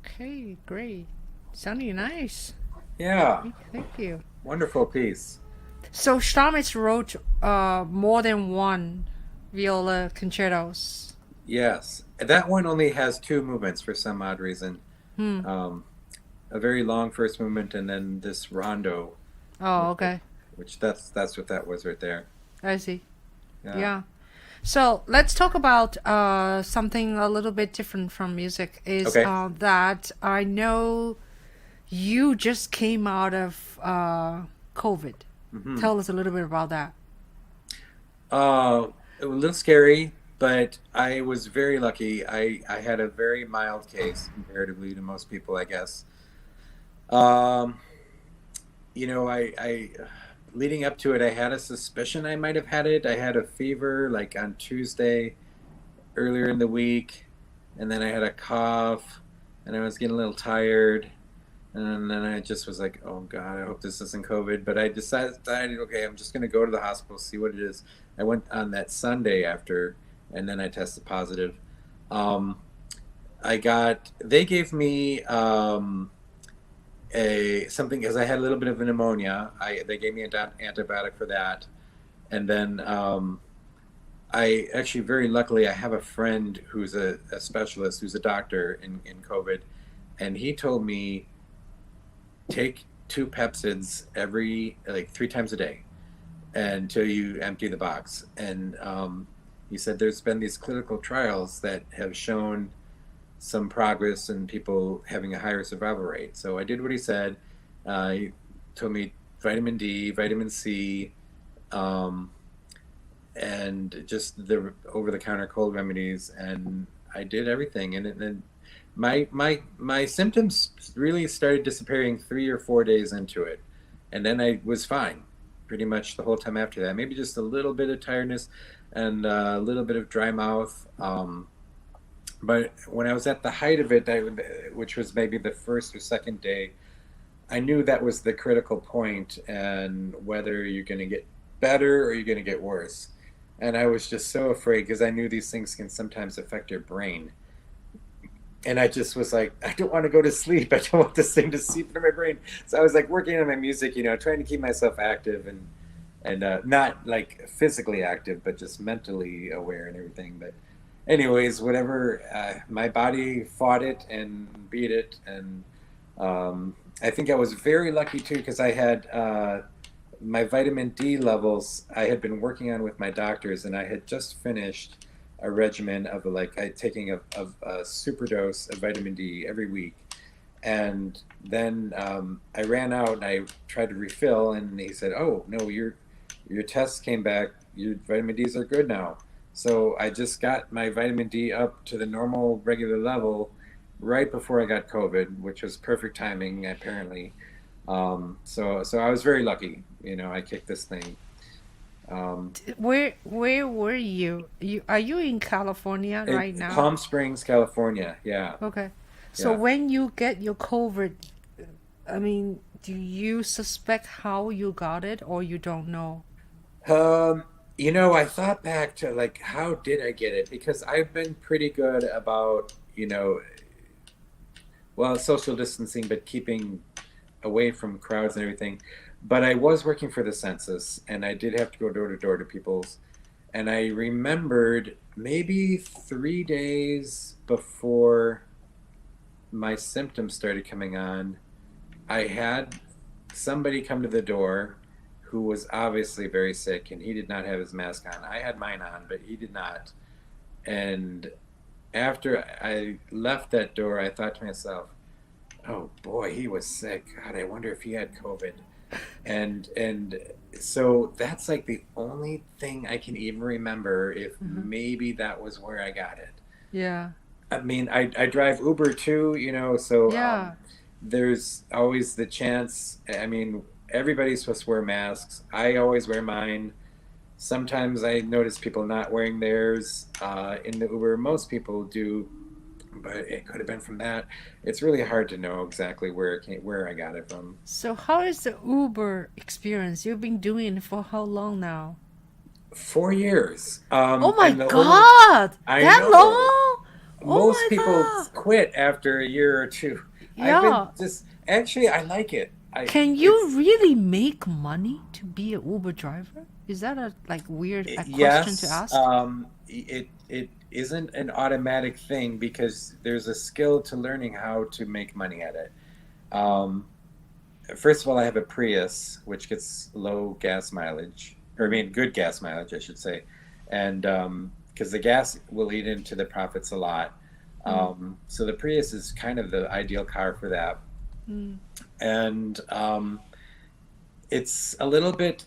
Okay, great. Sounding nice. Yeah, Thank you. wonderful piece. So Stamitz wrote more than one viola concertos. Yes, that one only has 2 movements for some odd reason. Hmm. A very long first movement, and then this rondo, Oh, okay. which that's what that was right there. I see. Yeah. So let's talk about something a little bit different from music. Is Okay. That I know you just came out of COVID. Mhm. Tell us a little bit about that. It was a little scary, but I was very lucky. I had a very mild case comparatively to most people, I guess. You know, I leading up to it, I had a suspicion I might have had it. I had a fever like on Tuesday earlier in the week, and then I had a cough, and I was getting a little tired. And then I just was like, oh God, I hope this isn't COVID. But I decided, okay, I'm just going to go to the hospital, see what it is. I went on that Sunday after, and then I tested positive. They gave me something because I had a little bit of pneumonia. They gave me an antibiotic for that. And then I actually, very luckily, I have a friend who's a specialist, who's a doctor in COVID. And he told me, take 2 Pepsids like 3 times a day until you empty the box. And he said there's been these clinical trials that have shown some progress in people having a higher survival rate. So I did what he said. He told me vitamin D, vitamin C, um, and just the over-the-counter cold remedies, and I did everything, and then my symptoms really started disappearing 3 or 4 days into it, and then I was fine pretty much the whole time after that. Maybe just a little bit of tiredness and a little bit of dry mouth. But when I was at the height of it, which was maybe the first or second day, I knew that was the critical point, and whether you're going to get better or you're going to get worse. And I was just so afraid because I knew these things can sometimes affect your brain. And I just was like, I don't want to go to sleep. I don't want this thing to seep into my brain. So I was like working on my music, trying to keep myself active and not like physically active, but just mentally aware and everything. But anyways, whatever, my body fought it and beat it. And I think I was very lucky too, because I had my vitamin D levels I had been working on with my doctors, and I had just finished a regimen of taking a super dose of vitamin D every week. And then I ran out and I tried to refill, and he said, "Oh no, your tests came back, your vitamin Ds are good now." So I just got my vitamin D up to the normal regular level right before I got COVID, which was perfect timing apparently. So I was very lucky, I kicked this thing. Where were you? Are you in California right In now? Palm Springs, California. Yeah, Okay. So yeah. when you get your COVID, I mean, do you suspect how you got it or you don't know? Um, I thought back to how did I get it? Because I've been pretty good about, well, social distancing, but keeping away from crowds and everything. But I was working for the census, and I did have to go door to door to people's. And I remembered maybe 3 days before my symptoms started coming on, I had somebody come to the door who was obviously very sick, and he did not have his mask on. I had mine on, but he did not. And after I left that door, I thought to myself, "Oh boy, he was sick. God, I wonder if he had COVID." And so that's like the only thing I can even remember, if Mhm. maybe that was where I got it. Yeah. I mean, I drive Uber too, so Yeah. there's always the chance. I mean, everybody's supposed to wear masks. I always wear mine. Sometimes I notice people not wearing theirs in the Uber. Most people do, but it could have been from that. It's really hard to know exactly where I got it from. So how is the Uber experience? You've been doing it for how long now? 4 years. Oh my And the only God! I That know long? Oh most my people God! quit after a year or two. I've been Yeah. just actually I like it. I Can you it's really make money to be an Uber driver? Is that a weird a question to Yes. ask? It isn't an automatic thing because there's a skill to learning how to make money at it. Um, First of all, I have a Prius, which gets low gas mileage, or I mean, good gas mileage, I should say, and because the gas will eat into the profits a lot. Mm, So the Prius is kind of the ideal car for that, mm, and it's a little bit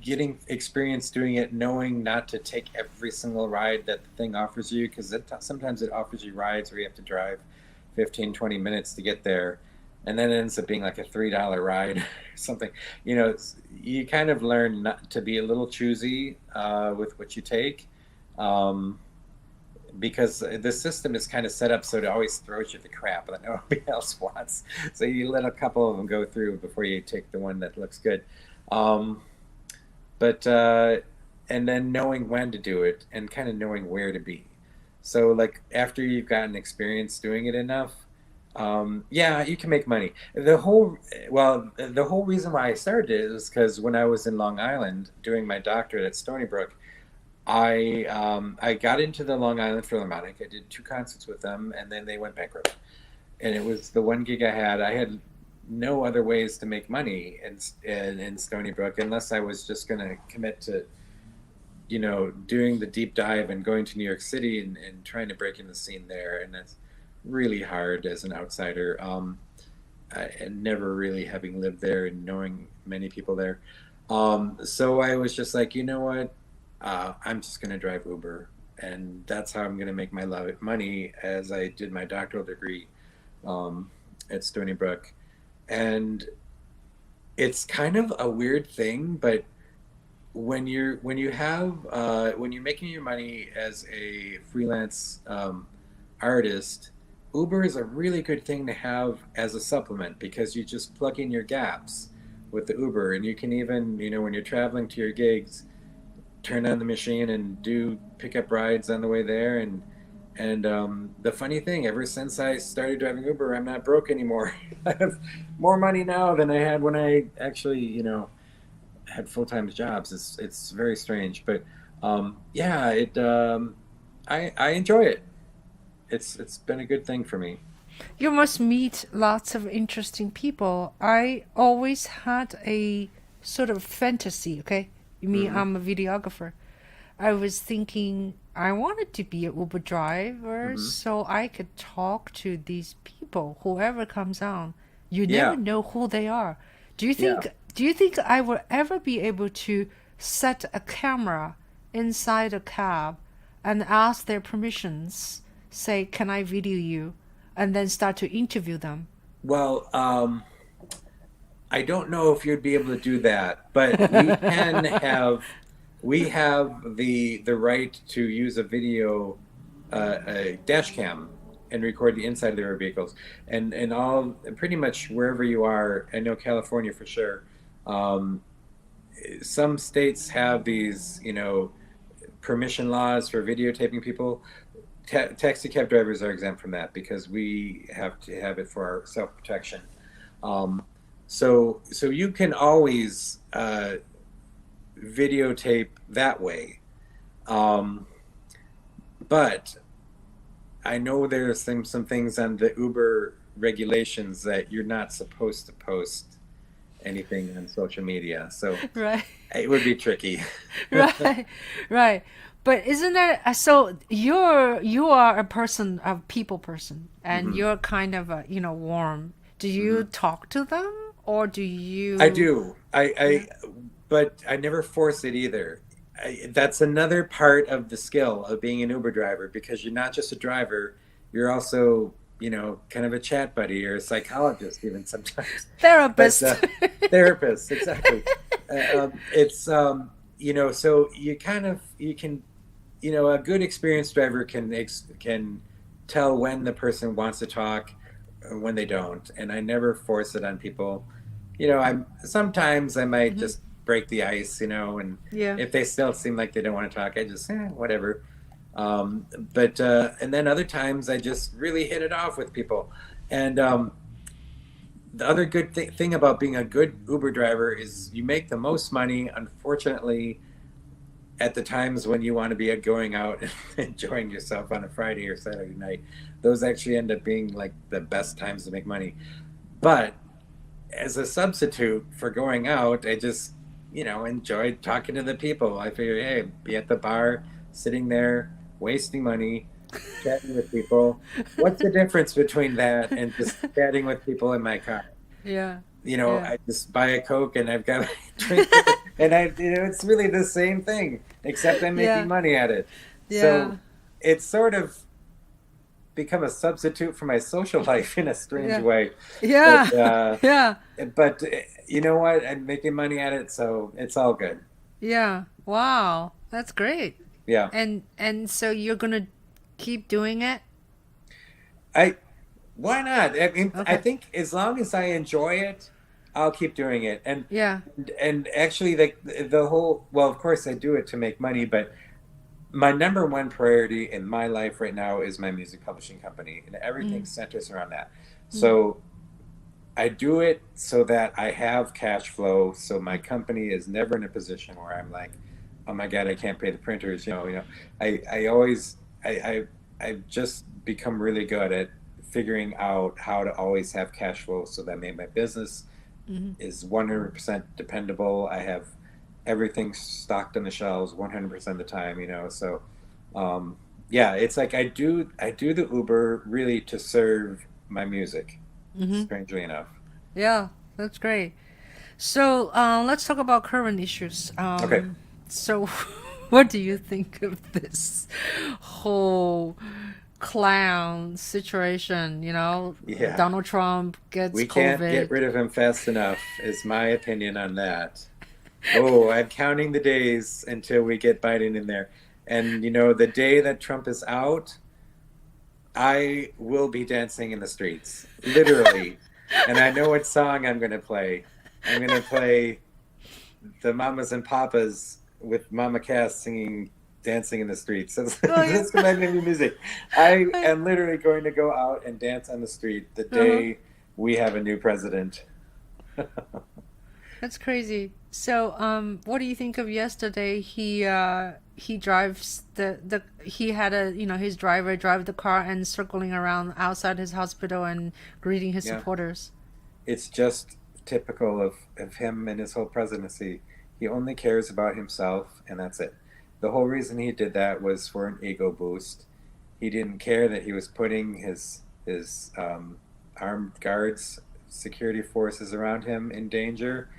getting experience doing it, knowing not to take every single ride that the thing offers you, because sometimes it offers you rides where you have to drive 15-20 minutes to get there, and then it ends up being like a $3 ride or something. You kind of learn not to be a little choosy with what you take, um, because the system is kind of set up so it always throws you the crap that nobody else wants. So you let a couple of them go through before you take the one that looks good. Um, but and then knowing when to do it and kind of knowing where to be. So after you've gotten experience doing it enough, yeah, you can make money. The whole reason why I started it is because when I was in Long Island doing my doctorate at Stony Brook, I got into the Long Island Philharmonic. I did 2 concerts with them, and then they went bankrupt. And it was the one gig I had. I had no other ways to make money in Stony Brook unless I was just going to commit to, doing the deep dive and going to New York City and trying to break in the scene there. And that's really hard as an outsider. and never really having lived there and knowing many people there. So I was just like, you know what? I'm just going to drive Uber. And that's how I'm going to make my money as I did my doctoral degree at Stony Brook. And it's kind of a weird thing, but when you're making your money as a freelance artist, Uber is a really good thing to have as a supplement because you just plug in your gaps with the Uber, and you can even, when you're traveling to your gigs, turn on the machine and do pick up rides on the way there. And the funny thing, ever since I started driving Uber, I'm not broke anymore. I have more money now than I had when I actually, had full-time jobs. It's very strange, but yeah, I enjoy it. It's been a good thing for me. You must meet lots of interesting people. I always had a sort of fantasy, okay? You mean Hmm. I'm a videographer. I was thinking I wanted to be an Uber driver Hmm. so I could talk to these people, whoever comes on. You never Yeah, know who they are. Do you yeah. think do you think I will ever be able to set a camera inside a cab and ask their permissions, say, "Can I video you?" and then start to interview them? Well, I don't know if you'd be able to do that, but we have the right to use a video, a dash cam, and record the inside of their vehicles, and all pretty much wherever you are. I know California for sure. Um, some states have these, permission laws for videotaping people. Taxi cab drivers are exempt from that because we have to have it for our self protection. Um, so you can always videotape that way. Um, but I know there's some things on the Uber regulations that you're not supposed to post anything on social media. So Right. it would be tricky. Right, right. But isn't that so? You are a person, a people person, and Hmm. you're kind of a warm. Do you Hmm. talk to them or do I you? do. Yeah. But I never force it either. That's another part of the skill of being an Uber driver because you're not just a driver, you're also, kind of a chat buddy or a psychologist even sometimes. But Therapist. therapist, exactly. It's so you can, a good experienced driver can tell when the person wants to talk or when they don't, and I never force it on people. I'm sometimes I might Mhm. just break the ice, and Yeah. if they still seem like they don't want to talk, I just whatever. But and then other times I just really hit it off with people. And the other good thing about being a good Uber driver is you make the most money. Unfortunately, at the times when you want to be going out and enjoying yourself on a Friday or Saturday night, those actually end up being like the best times to make money. But as a substitute for going out, I just, enjoyed talking to the people. I figured, hey, be at the bar, sitting there, wasting money, chatting with people. What's the difference between that and just chatting with people in my car? Yeah. Yeah. I just buy a Coke and I've got my drink there, and it's really the same thing, except I'm making Yeah. money at it. Yeah. So it's sort of become a substitute for my social life in a strange Yeah. way. Yeah. But Yeah. but you know what? I'm making money at it, so it's all good. Yeah. Wow. That's great. Yeah. And so you're gonna keep doing it? I Why not? I mean, I Okay. think as long as I enjoy it, I'll keep doing it. Yeah. And actually, the whole, well, of course, I do it to make money, but my number one priority in my life right now is my music publishing company, and everything Mm. centers around that. Mm. So I do it so that I have cash flow, so my company is never in a position where I'm like, oh my God, I can't pay the printers. I always I've just become really good at figuring out how to always have cash flow so that my business Mm-hmm. is 100% dependable. I have everything stocked on the shelves 100% of the time, so um, yeah, it's like I do the Uber really to serve my music, Mm-hmm. strangely enough. Yeah, that's great. So let's talk about current issues. Okay. So, what do you think of this whole clown situation? Yeah. Donald Trump gets We can't get COVID. rid of him fast enough, is my opinion on that. Oh, I'm counting the days until we get Biden in there. And the day that Trump is out, I will be dancing in the streets, literally. And I know what song I'm going to play. I'm going to play the Mamas and Papas with Mama Cass singing Dancing in the Streets. Oh yeah. That's my new music. I am literally going to go out and dance on the street the Uh-huh. day we have a new president. That's crazy. So, what do you think of yesterday? He drives the he had his driver drive the car and circling around outside his hospital and greeting his Yeah. supporters. It's just typical of him and his whole presidency. He only cares about himself, and that's it. The whole reason he did that was for an ego boost. He didn't care that he was putting his armed guards, security forces around him in danger.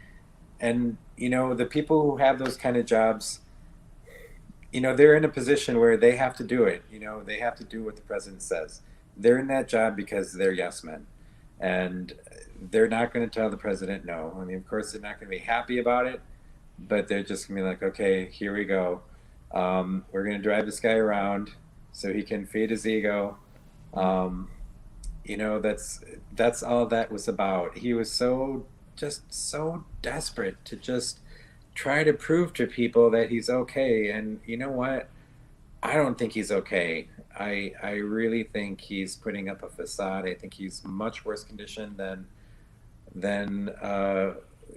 And the people who have those kind of jobs, they're in a position where they have to do it. They have to do what the president says. They're in that job because they're yes men, and they're not going to tell the president no. I mean, of course, they're not going to be happy about it, but they're just going to be like, okay, here we go. We're going to drive this guy around so he can feed his ego. Um, that's all that was about. He was so desperate to just try to prove to people that he's okay. And you know what? I don't think he's okay. I really think he's putting up a facade. I think he's much worse condition than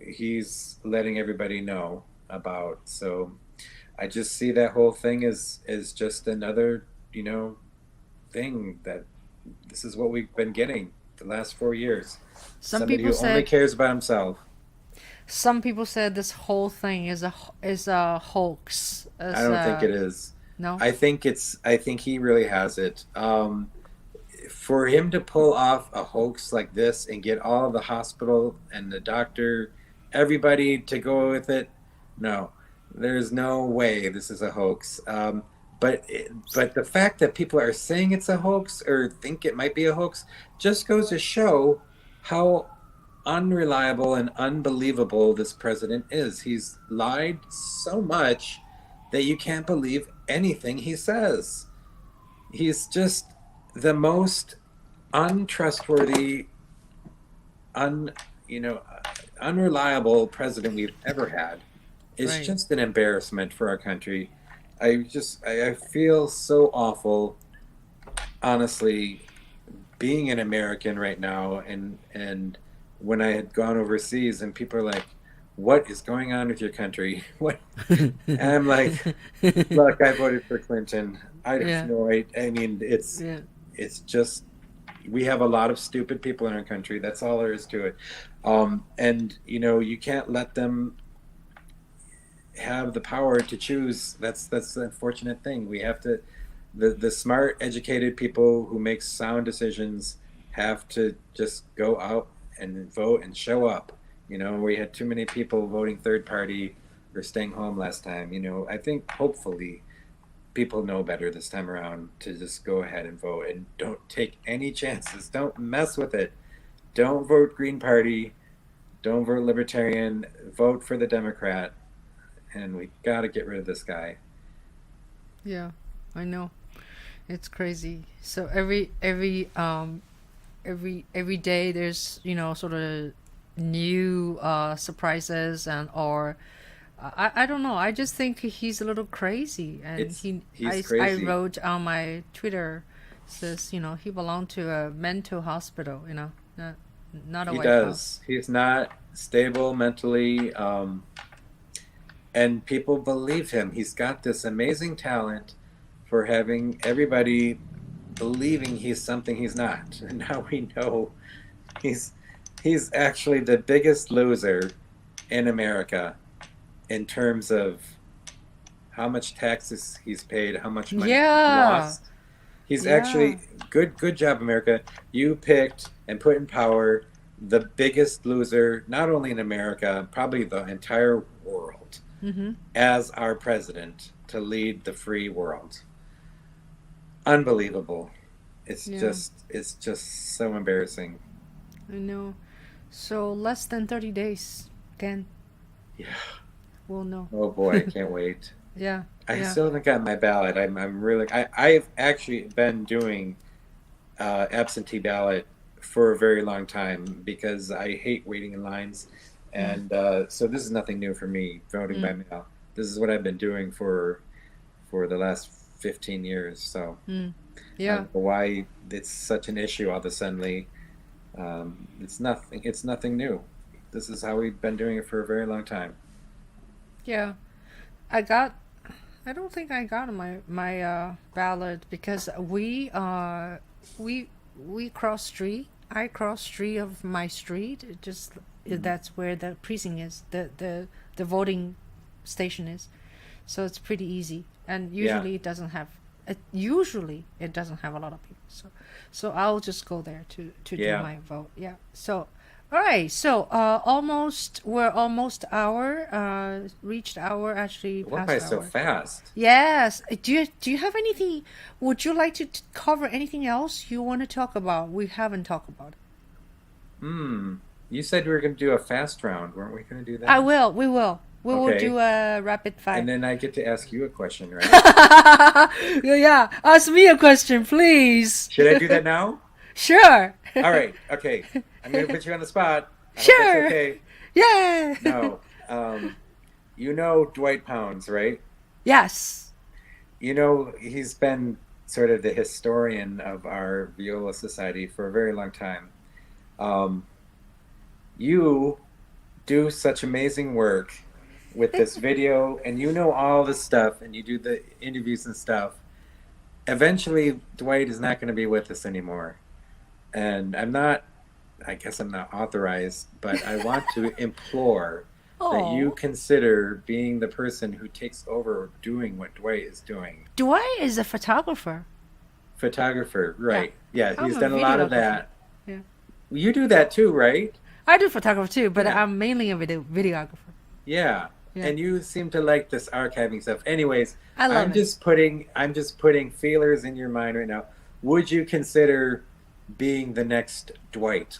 he's letting everybody know about. So I just see that whole thing as just another, thing that this is what we've been getting the last 4 years. Some Somebody people who only said cares about himself. some people said this whole thing is a hoax. I As don't think it is. no. I think he really has it. For him to pull off a hoax like this and get all the hospital and the doctor, everybody to go with it, no, there's no way this is a hoax. But the fact that people are saying it's a hoax or think it might be a hoax just goes to show how unreliable and unbelievable this president is. He's lied so much that you can't believe anything he says. He's just the most untrustworthy, un you know, unreliable president we've ever had. It's Right. just an embarrassment for our country. I feel so awful, honestly, being an American right now, and when I had gone overseas and people are like, "What is going on with your country?" What? And I'm like, "Look, I voted for Clinton. I have Yeah. no I mean, Yeah. it's just we have a lot of stupid people in our country. That's all there is to it. And you can't let them have the power to choose. That's the unfortunate thing. We have to the smart, educated people who make sound decisions have to just go out and vote and show up. We had too many people voting third party or staying home last time. I think hopefully people know better this time around to just go ahead and vote and don't take any chances. Don't mess with it. Don't vote Green Party. Don't vote Libertarian. Vote for the Democrat. And we got to get rid of this guy. Yeah. I know. It's crazy. So every day there's sort of new surprises and or I don't know. I just think he's a little crazy, and He's I crazy. wrote on my Twitter says he belonged to a mental hospital, not a He White House. does. He's not stable mentally, and people believe him. He's got this amazing talent for having everybody believing he's something he's not. And now we know he's he's actually the biggest loser in America in terms of how much taxes he's paid, how much money he's Yeah, lost. He's yeah, actually good job, America. You picked and put in power the biggest loser, not only in America, probably the entire world, as our president to lead the free world. Unbelievable. It's just so embarrassing. I know. So less than 30 days, Ken. Yeah. We'll know. Oh boy, I can't wait. Yeah. I still haven't gotten my ballot. I'm really. I've actually been doing absentee ballot for a very long time because I hate waiting in lines, and so this is nothing new for me. Voting by mail. This is what I've been doing for the last 15 years. So I don't know why it's such an issue all of a sudden. It's nothing. It's nothing new. This is how we've been doing it for a very long time. Yeah, I don't think I got my ballot because we cross street. I cross street of my street. It just that's where the precinct is. The voting station is, so it's pretty easy. And usually it doesn't have. Usually it doesn't have a lot of people. So I'll just go there to do my vote. Yeah. So. All right, so we're almost reached our actually It went past by so hour. fast. Yes. Do you have anything? Would you like to cover anything else you want to talk about? We haven't talked about it. You said we were going to do a fast round, weren't we going to do that? I will. We will. We will do a rapid fire. And then I get to ask you a question, right? Yeah. Ask me a question, please. Should I do that now? Sure. All right. Okay. I'm going to put you on the spot. I hope Sure. that's okay. Yeah. No. You know Dwight Pounds, right? Yes. You know, he's been sort of the historian of our Viola Society for a very long time. You do such amazing work with this video, and you know all this stuff, and you do the interviews and stuff. Eventually, Dwight is not going to be with us anymore. And I guess I'm not authorized, but I want to implore that you consider being the person who takes over doing what Dwight is doing. Dwight is a photographer. Photographer, right. Yeah, he's I'm done a lot of that. Yeah. You do that too, right? I do photography too, but I'm mainly a videographer. Yeah. And you seem to like this archiving stuff. Anyways, I'm just putting feelers in your mind right now. Would you consider being the next Dwight?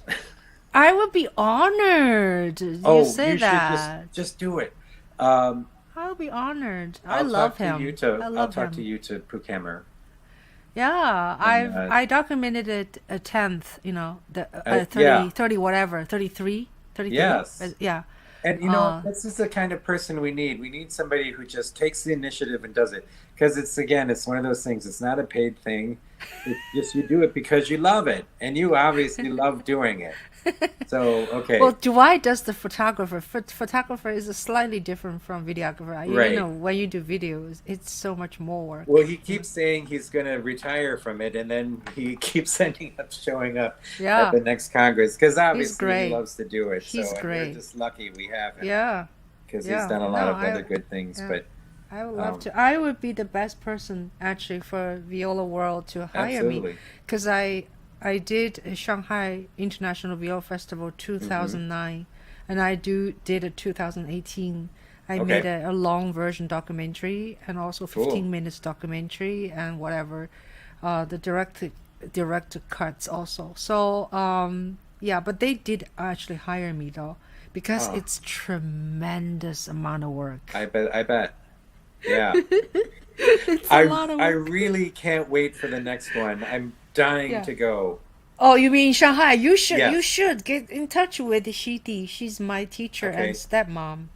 I would be honored. You say that. Should just do it. I'll be honored. I love him. I'll talk to you to Puckhammer. Yeah, I documented it a 10th, the 30 whatever, 33. Yes. Yeah. And this is the kind of person we need. We need somebody who just takes the initiative and does it. Because it's one of those things. It's not a paid thing. It's just you do it because you love it. And you obviously love doing it. So, okay. Well, Dwight does the photographer. Photographer is slightly different from videographer. Right. When you do videos, it's so much more work. Well, he keeps saying he's going to retire from it, and then he keeps showing up at the next Congress, because obviously he loves to do it. He's great. We're just lucky we have him. Yeah. Because he's done a lot of other good things. Yeah. But I would love to. I would be the best person, actually, for Viola World to hire me. Because I did a Shanghai International Viola Festival 2009, and I did a 2018. I made a long version documentary and also 15 minutes documentary and whatever, the director cuts also. So but they did actually hire me though, because it's tremendous amount of work. I bet. Yeah. It's a lot of work. I really can't wait for the next one. I'm dying to go. Oh, you mean Shanghai? You should get in touch with Shidi. She's my teacher and stepmom,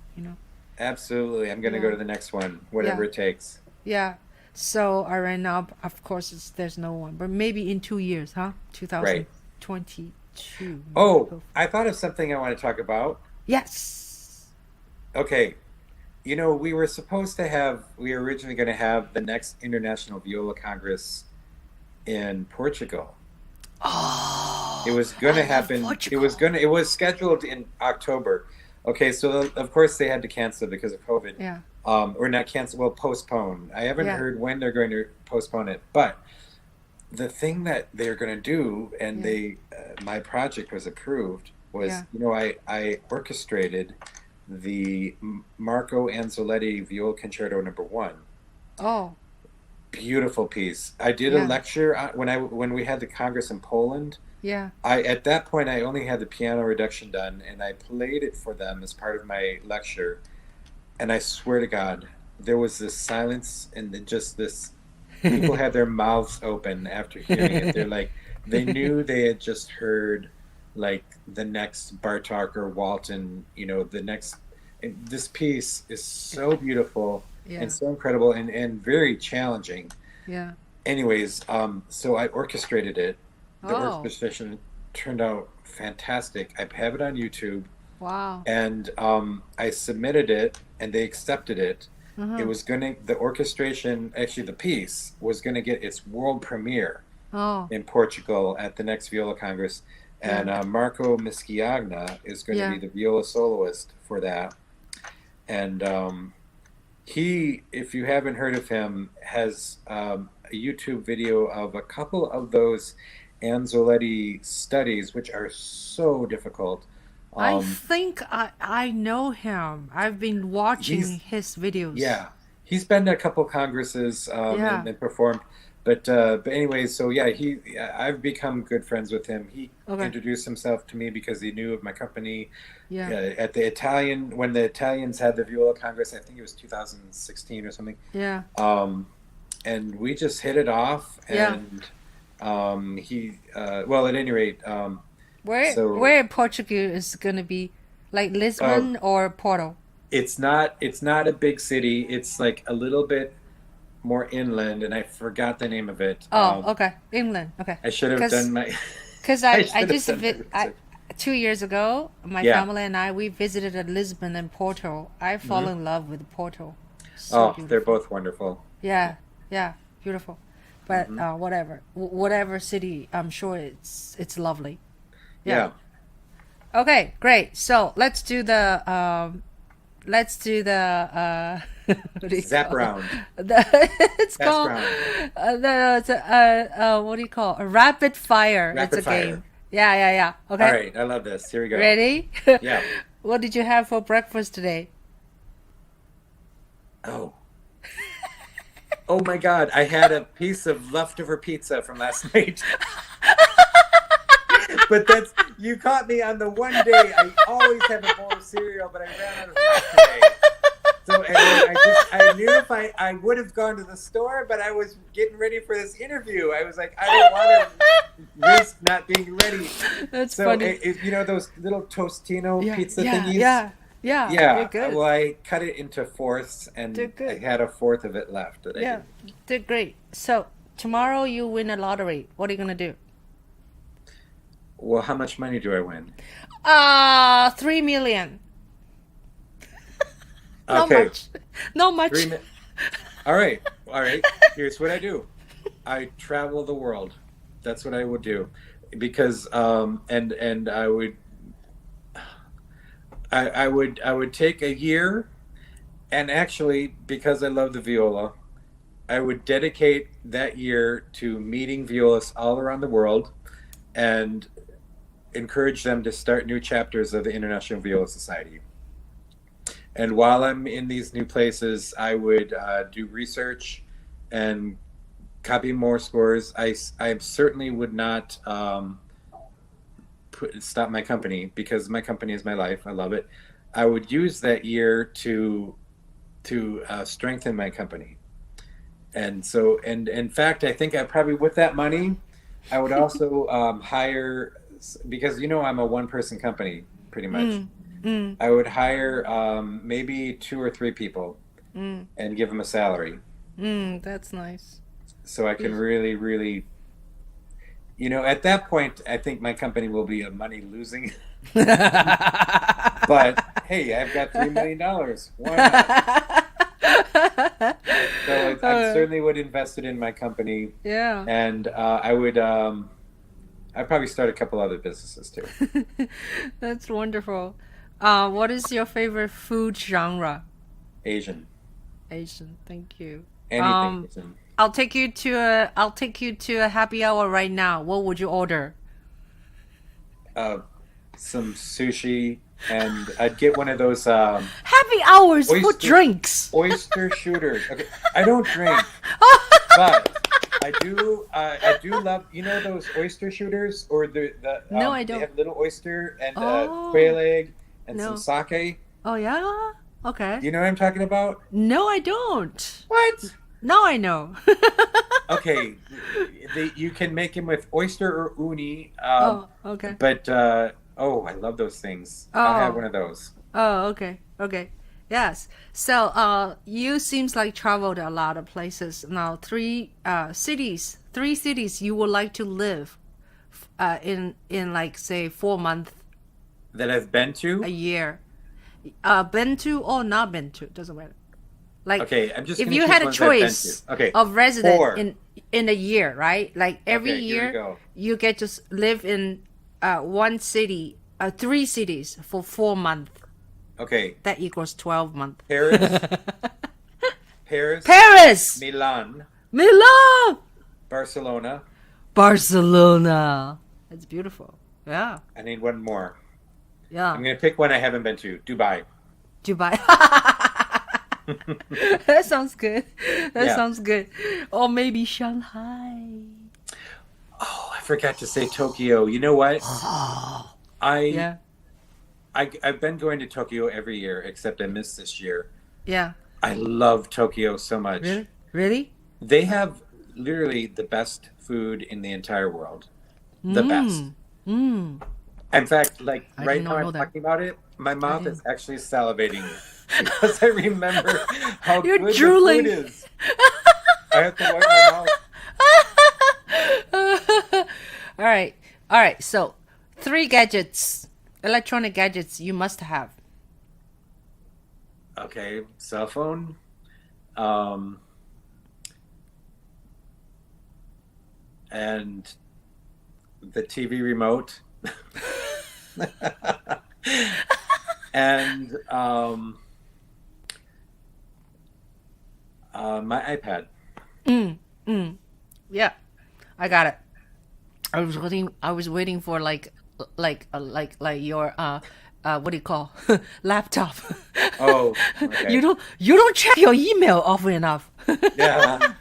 Absolutely. I'm going to go to the next one, whatever it takes. Yeah. So right now, of course, there's no one, but maybe in 2 years, huh? 2022. Oh, I thought of something I want to talk about. Yes. Okay. We were originally going to have the next International Viola Congress in Portugal. Oh, it was going to happen. Portugal. It was scheduled in October. Okay, so of course they had to cancel because of COVID. Yeah. Or not cancel, well, postpone. I haven't heard when they're going to postpone it. But the thing that they're going to do, and my project was approved, was, Yeah. I orchestrated the Marco Anzoletti Viola Concerto #1. Oh, Beautiful piece. I did a yeah. lecture when we had the Congress in Poland. Yeah. I At that point I only had the piano reduction done, and I played it for them as part of my lecture. And I swear to God, there was this silence and then just this. People had their mouths open after hearing it. They're like, they knew they had just heard like the next Bartok or Walton. The next. And this piece is so beautiful and Yeah. so incredible and very challenging. Yeah. Anyways, so I orchestrated it. The Oh, orchestration turned out fantastic. I have it on YouTube, wow. and I submitted it, and they accepted it. It Uh-huh. was the orchestration, actually the piece, was gonna get its world premiere Oh, in Portugal at the next Viola Congress, yeah. and Marco Mischiagna is going to be Yeah. the viola soloist for that. And he, if you haven't heard of him, has a YouTube video of a couple of those Anzoletti studies, which are so difficult. I Um, think I know him. I've been watching he's his videos. Yeah, he's been to a couple congresses Yeah. and performed. But anyways, so yeah, I've become good friends with him. He Okay. introduced himself to me because he knew of my company Yeah. at the Italian when the Italians had the Viola Congress. I think it was 2016 or something. Yeah. Um, and we just hit it off. Yeah. And well, at any rate, so Where Portugal is gonna be, like uh, Lisbon or Porto? it's not a big city. It's like a little bit more inland, and I forgot the name of it. Oh, okay. England. Okay. I should have Cause, done my. cause I I should have just done my vi I research. 2 years ago, my Yeah. family and I we visited Lisbon and Porto. I fall Hmm. in love with Porto. So Oh, they're beautiful. both wonderful. Yeah. Yeah. Beautiful. But Hmm. whatever. Whatever city, I'm sure it's lovely. Yeah. Yeah. Okay, great. So let's do the what do you Zap call it? round, It's fast called round, what do you call it? A rapid fire. It's rapid a game. fire. Yeah, yeah, yeah. All Okay. right, I love this. Here we go. Ready? Yeah. What did you have for breakfast today? Oh. Oh my God! I had a piece of leftover pizza from last night. But you caught me on the one day. I always have a bowl of cereal, but I ran out of milk today. So and then I knew if I would have gone to the store, but I was getting ready for this interview. I was like, I don't want to risk not being ready. That's So funny. those little Tostino Yeah, pizza yeah, thingies. yeah, yeah. They're Yeah, good. well, I cut it into fourths, They're and I good. had a fourth of it left that I Yeah, didn't. they're great. So tomorrow you win a lottery. What are you gonna do? Well, how much money do I win? 3 million. Not Okay, much. Not much. 3 mi- All right, all right. Here's what I do. I travel the world. That's what I would do, because and I would take a year, and actually because I love the viola, I would dedicate that year to meeting violists all around the world, and encourage them to start new chapters of the International Viola Society. And while I'm in these new places, I would do research and copy more scores. I certainly would not stop my company, because my company is my life. I love it. I would use that year to strengthen my company. And so, and in fact, I think I probably, with that money, I would also hire, because I'm a one-person company pretty much. Mm, mm, I would hire maybe 2 or 3 people mm, and give them a salary, that's nice. so I can really, really, at that point, I think my company will be a money losing. But hey, I've got $3 million. Why not? So I certainly would invest it in my company, Yeah. and I'd probably start a couple other businesses too. That's wonderful. What is your favorite food genre? Asian, Asian. Thank you. anything Asian. I'll take you to a happy hour right now. What would you order? Uh, some sushi, and I'd get one of those Happy hours for drinks. oyster shooters. Okay, I don't drink, but I do love, you know, those oyster shooters, or No, I they don't. have little oyster and Oh. quail egg and No. some sake. Oh yeah. Okay. You know what I'm talking about? No, I don't. What? Now I know. Okay, you can make them with oyster or uni. Oh, okay. But I love those things. I'll have one of those. Oh, okay. Okay. Yes. So, you seems like traveled a lot of places. Now, three cities you would like to live in like say 4 months, That I've been to. a year. Been to or not been to, doesn't matter. Like, Okay, I'm just if gonna you choose had a ones I've been choice to. Okay, of resident 4. in a year, right? Like every Okay, here we year go. you get to live in one city, 3 cities for 4 months. Okay, That equals 12 months. Paris, Paris, Milan, Milan, Barcelona. Barcelona. That's beautiful. Yeah, I need one more. yeah. I'm gonna pick one I haven't been to. Dubai. Dubai. That sounds good. That Yeah. sounds good. Or maybe Shanghai. Oh, I forgot to say Tokyo. You know what? Yeah, I've been going to Tokyo every year, except I missed this year. yeah. I love Tokyo so much. Really? Really? They have literally the best food in the entire world. The best. Mm. In fact, like I right did now not I'm know that. talking about it, my mouth didn't. is actually salivating because I remember how You're good drooling. the food is. I have to wipe my mouth. All right. All right. So, 3 gadgets, electronic gadgets you must have. Okay, cell phone. And the TV remote. And my iPad. Yeah, I got it. I was waiting for like your what do you call laptop. Oh, okay. You don't check your email often enough. Yeah.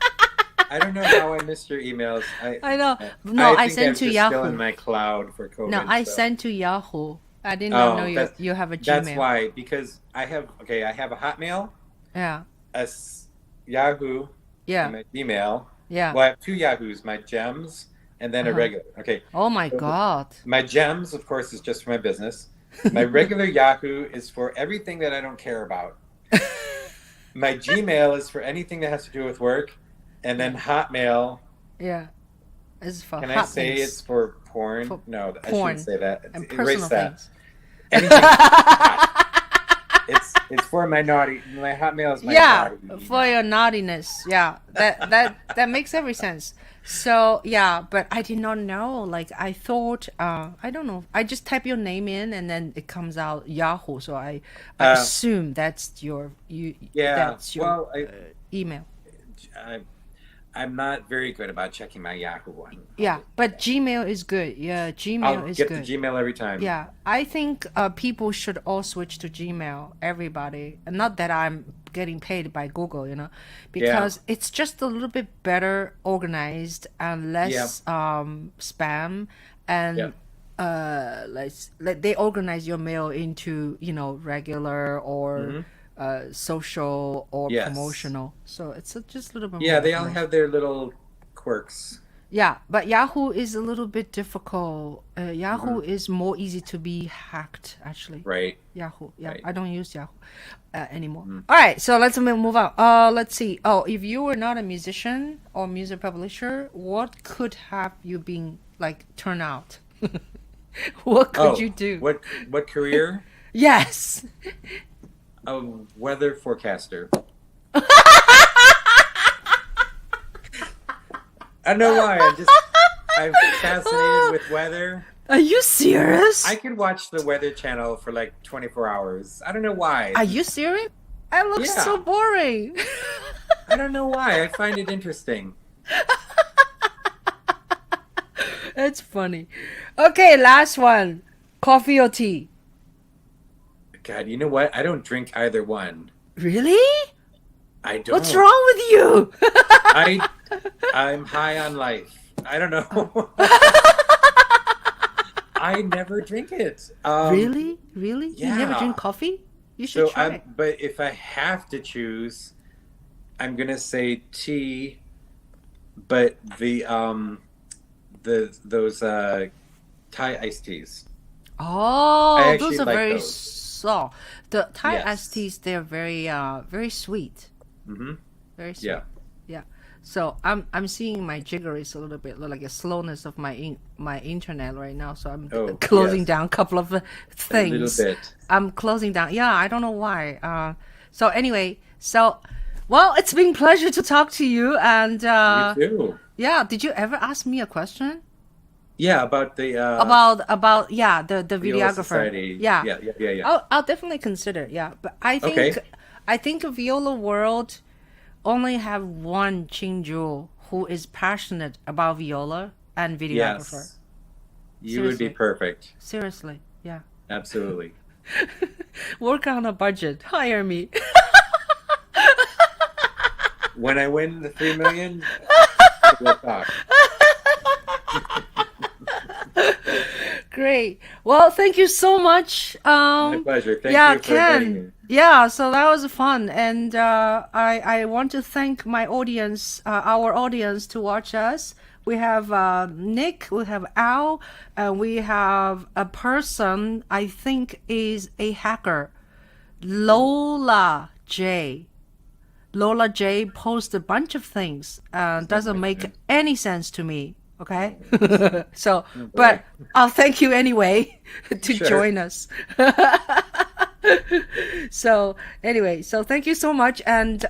I don't know how I missed your emails. I know. No, I think sent I'm to just Yahoo. still in my cloud for COVID. No, I so- sent to Yahoo. I did Oh, not know that's- you have a That's Gmail. why, because I have a Hotmail, Yeah, Yahoo, and yeah, my Gmail. yeah. Well, I have 2 Yahoos, my Gems and then a regular. Okay, Oh my God. my Gems, of course, is just for my business. My regular Yahoo is for everything that I don't care about. My Gmail is for anything that has to do with work, and then Hotmail. Yeah, it's for Can hot I say things. it's for porn? For No, I porn shouldn't say that. and Erase personal that. things. Anything. It's for my naughty. My Hotmail is my Yeah, naughty. for your naughtiness. Yeah, that makes every sense. So yeah, but I did not know. Like I thought, I don't know. I just type your name in and then it comes out Yahoo. So I assume that's your Yeah. That's your Well, email. I'm not very good about checking my Yahoo one. Yeah, but Gmail is good. Yeah, Gmail I'll is get good. the Gmail every time. Yeah, I think people should all switch to Gmail. Everybody, not that I'm getting paid by Google, because it's just a little bit better organized and less spam, and like they organize your mail into regular or social or Yes. promotional. So it's just a little bit. Yeah, more they all organized. have their little quirks. Yeah, but Yahoo is a little bit difficult. Yahoo is more easy to be hacked, actually. Right. Yahoo. Yeah, Right. I don't use Yahoo anymore. All right, so let's move on. Let's see. Oh, if you were not a musician or music publisher, what could have you been like turn out? What could you do? What career? Yes. A weather forecaster. I don't know why. I'm fascinated with weather. Are you serious? I could watch the Weather Channel for like 24 hours. I don't know why. Are you serious? That looks Yeah. so boring. I don't know why. I find it interesting. That's funny. Okay, last one. Coffee or tea? God, you know what? I don't drink either one. Really? I What's don't. wrong with you? I'm high on life. I don't know. I never drink it. Really? Really? You never drink Yeah. coffee? You should try it. But if I have to choose, I'm gonna say tea. But those Thai iced teas. I Oh, those actually are like very those. soft. The Thai iced Yes. teas, they're very sweet. Mm-hmm. Very sweet. Yeah. Yeah. So I'm seeing my jiggers a little bit, like a slowness of my internet right now. So I'm Oh, closing yes. down a couple of A little things. bit. I'm closing down. Yeah, I don't know why. So anyway, well, it's been a pleasure to talk to you. And You too. yeah, did you ever ask me a question Yeah, about the about yeah the Viola videographer? Society. Yeah. Yeah. I'll definitely consider. Yeah, but Okay. I think Viola world only have one Ching Juhl who is passionate about viola and videographer. Yes. You would be Seriously. perfect. Seriously. Yeah. Absolutely. Work on a budget. Hire me. When I win the 3 million, we'll talk. Great. Well, thank you so much. My pleasure. Thank Yeah, you for inviting me. Ken. Yeah, so that was fun, and I want to thank my audience, our audience, to watch us. We have Nick, we have Al, and we have a person I think is a hacker, Lola J. Lola J posts a bunch of things. Doesn't make any sense to me. Okay, so but I'll thank you anyway to Sure. join us. So anyway, so thank you so much, and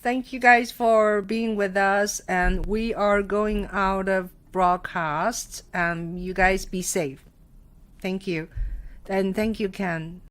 thank you guys for being with us. And we are going out of broadcast, and you guys be safe. Thank you, and thank you, Ken.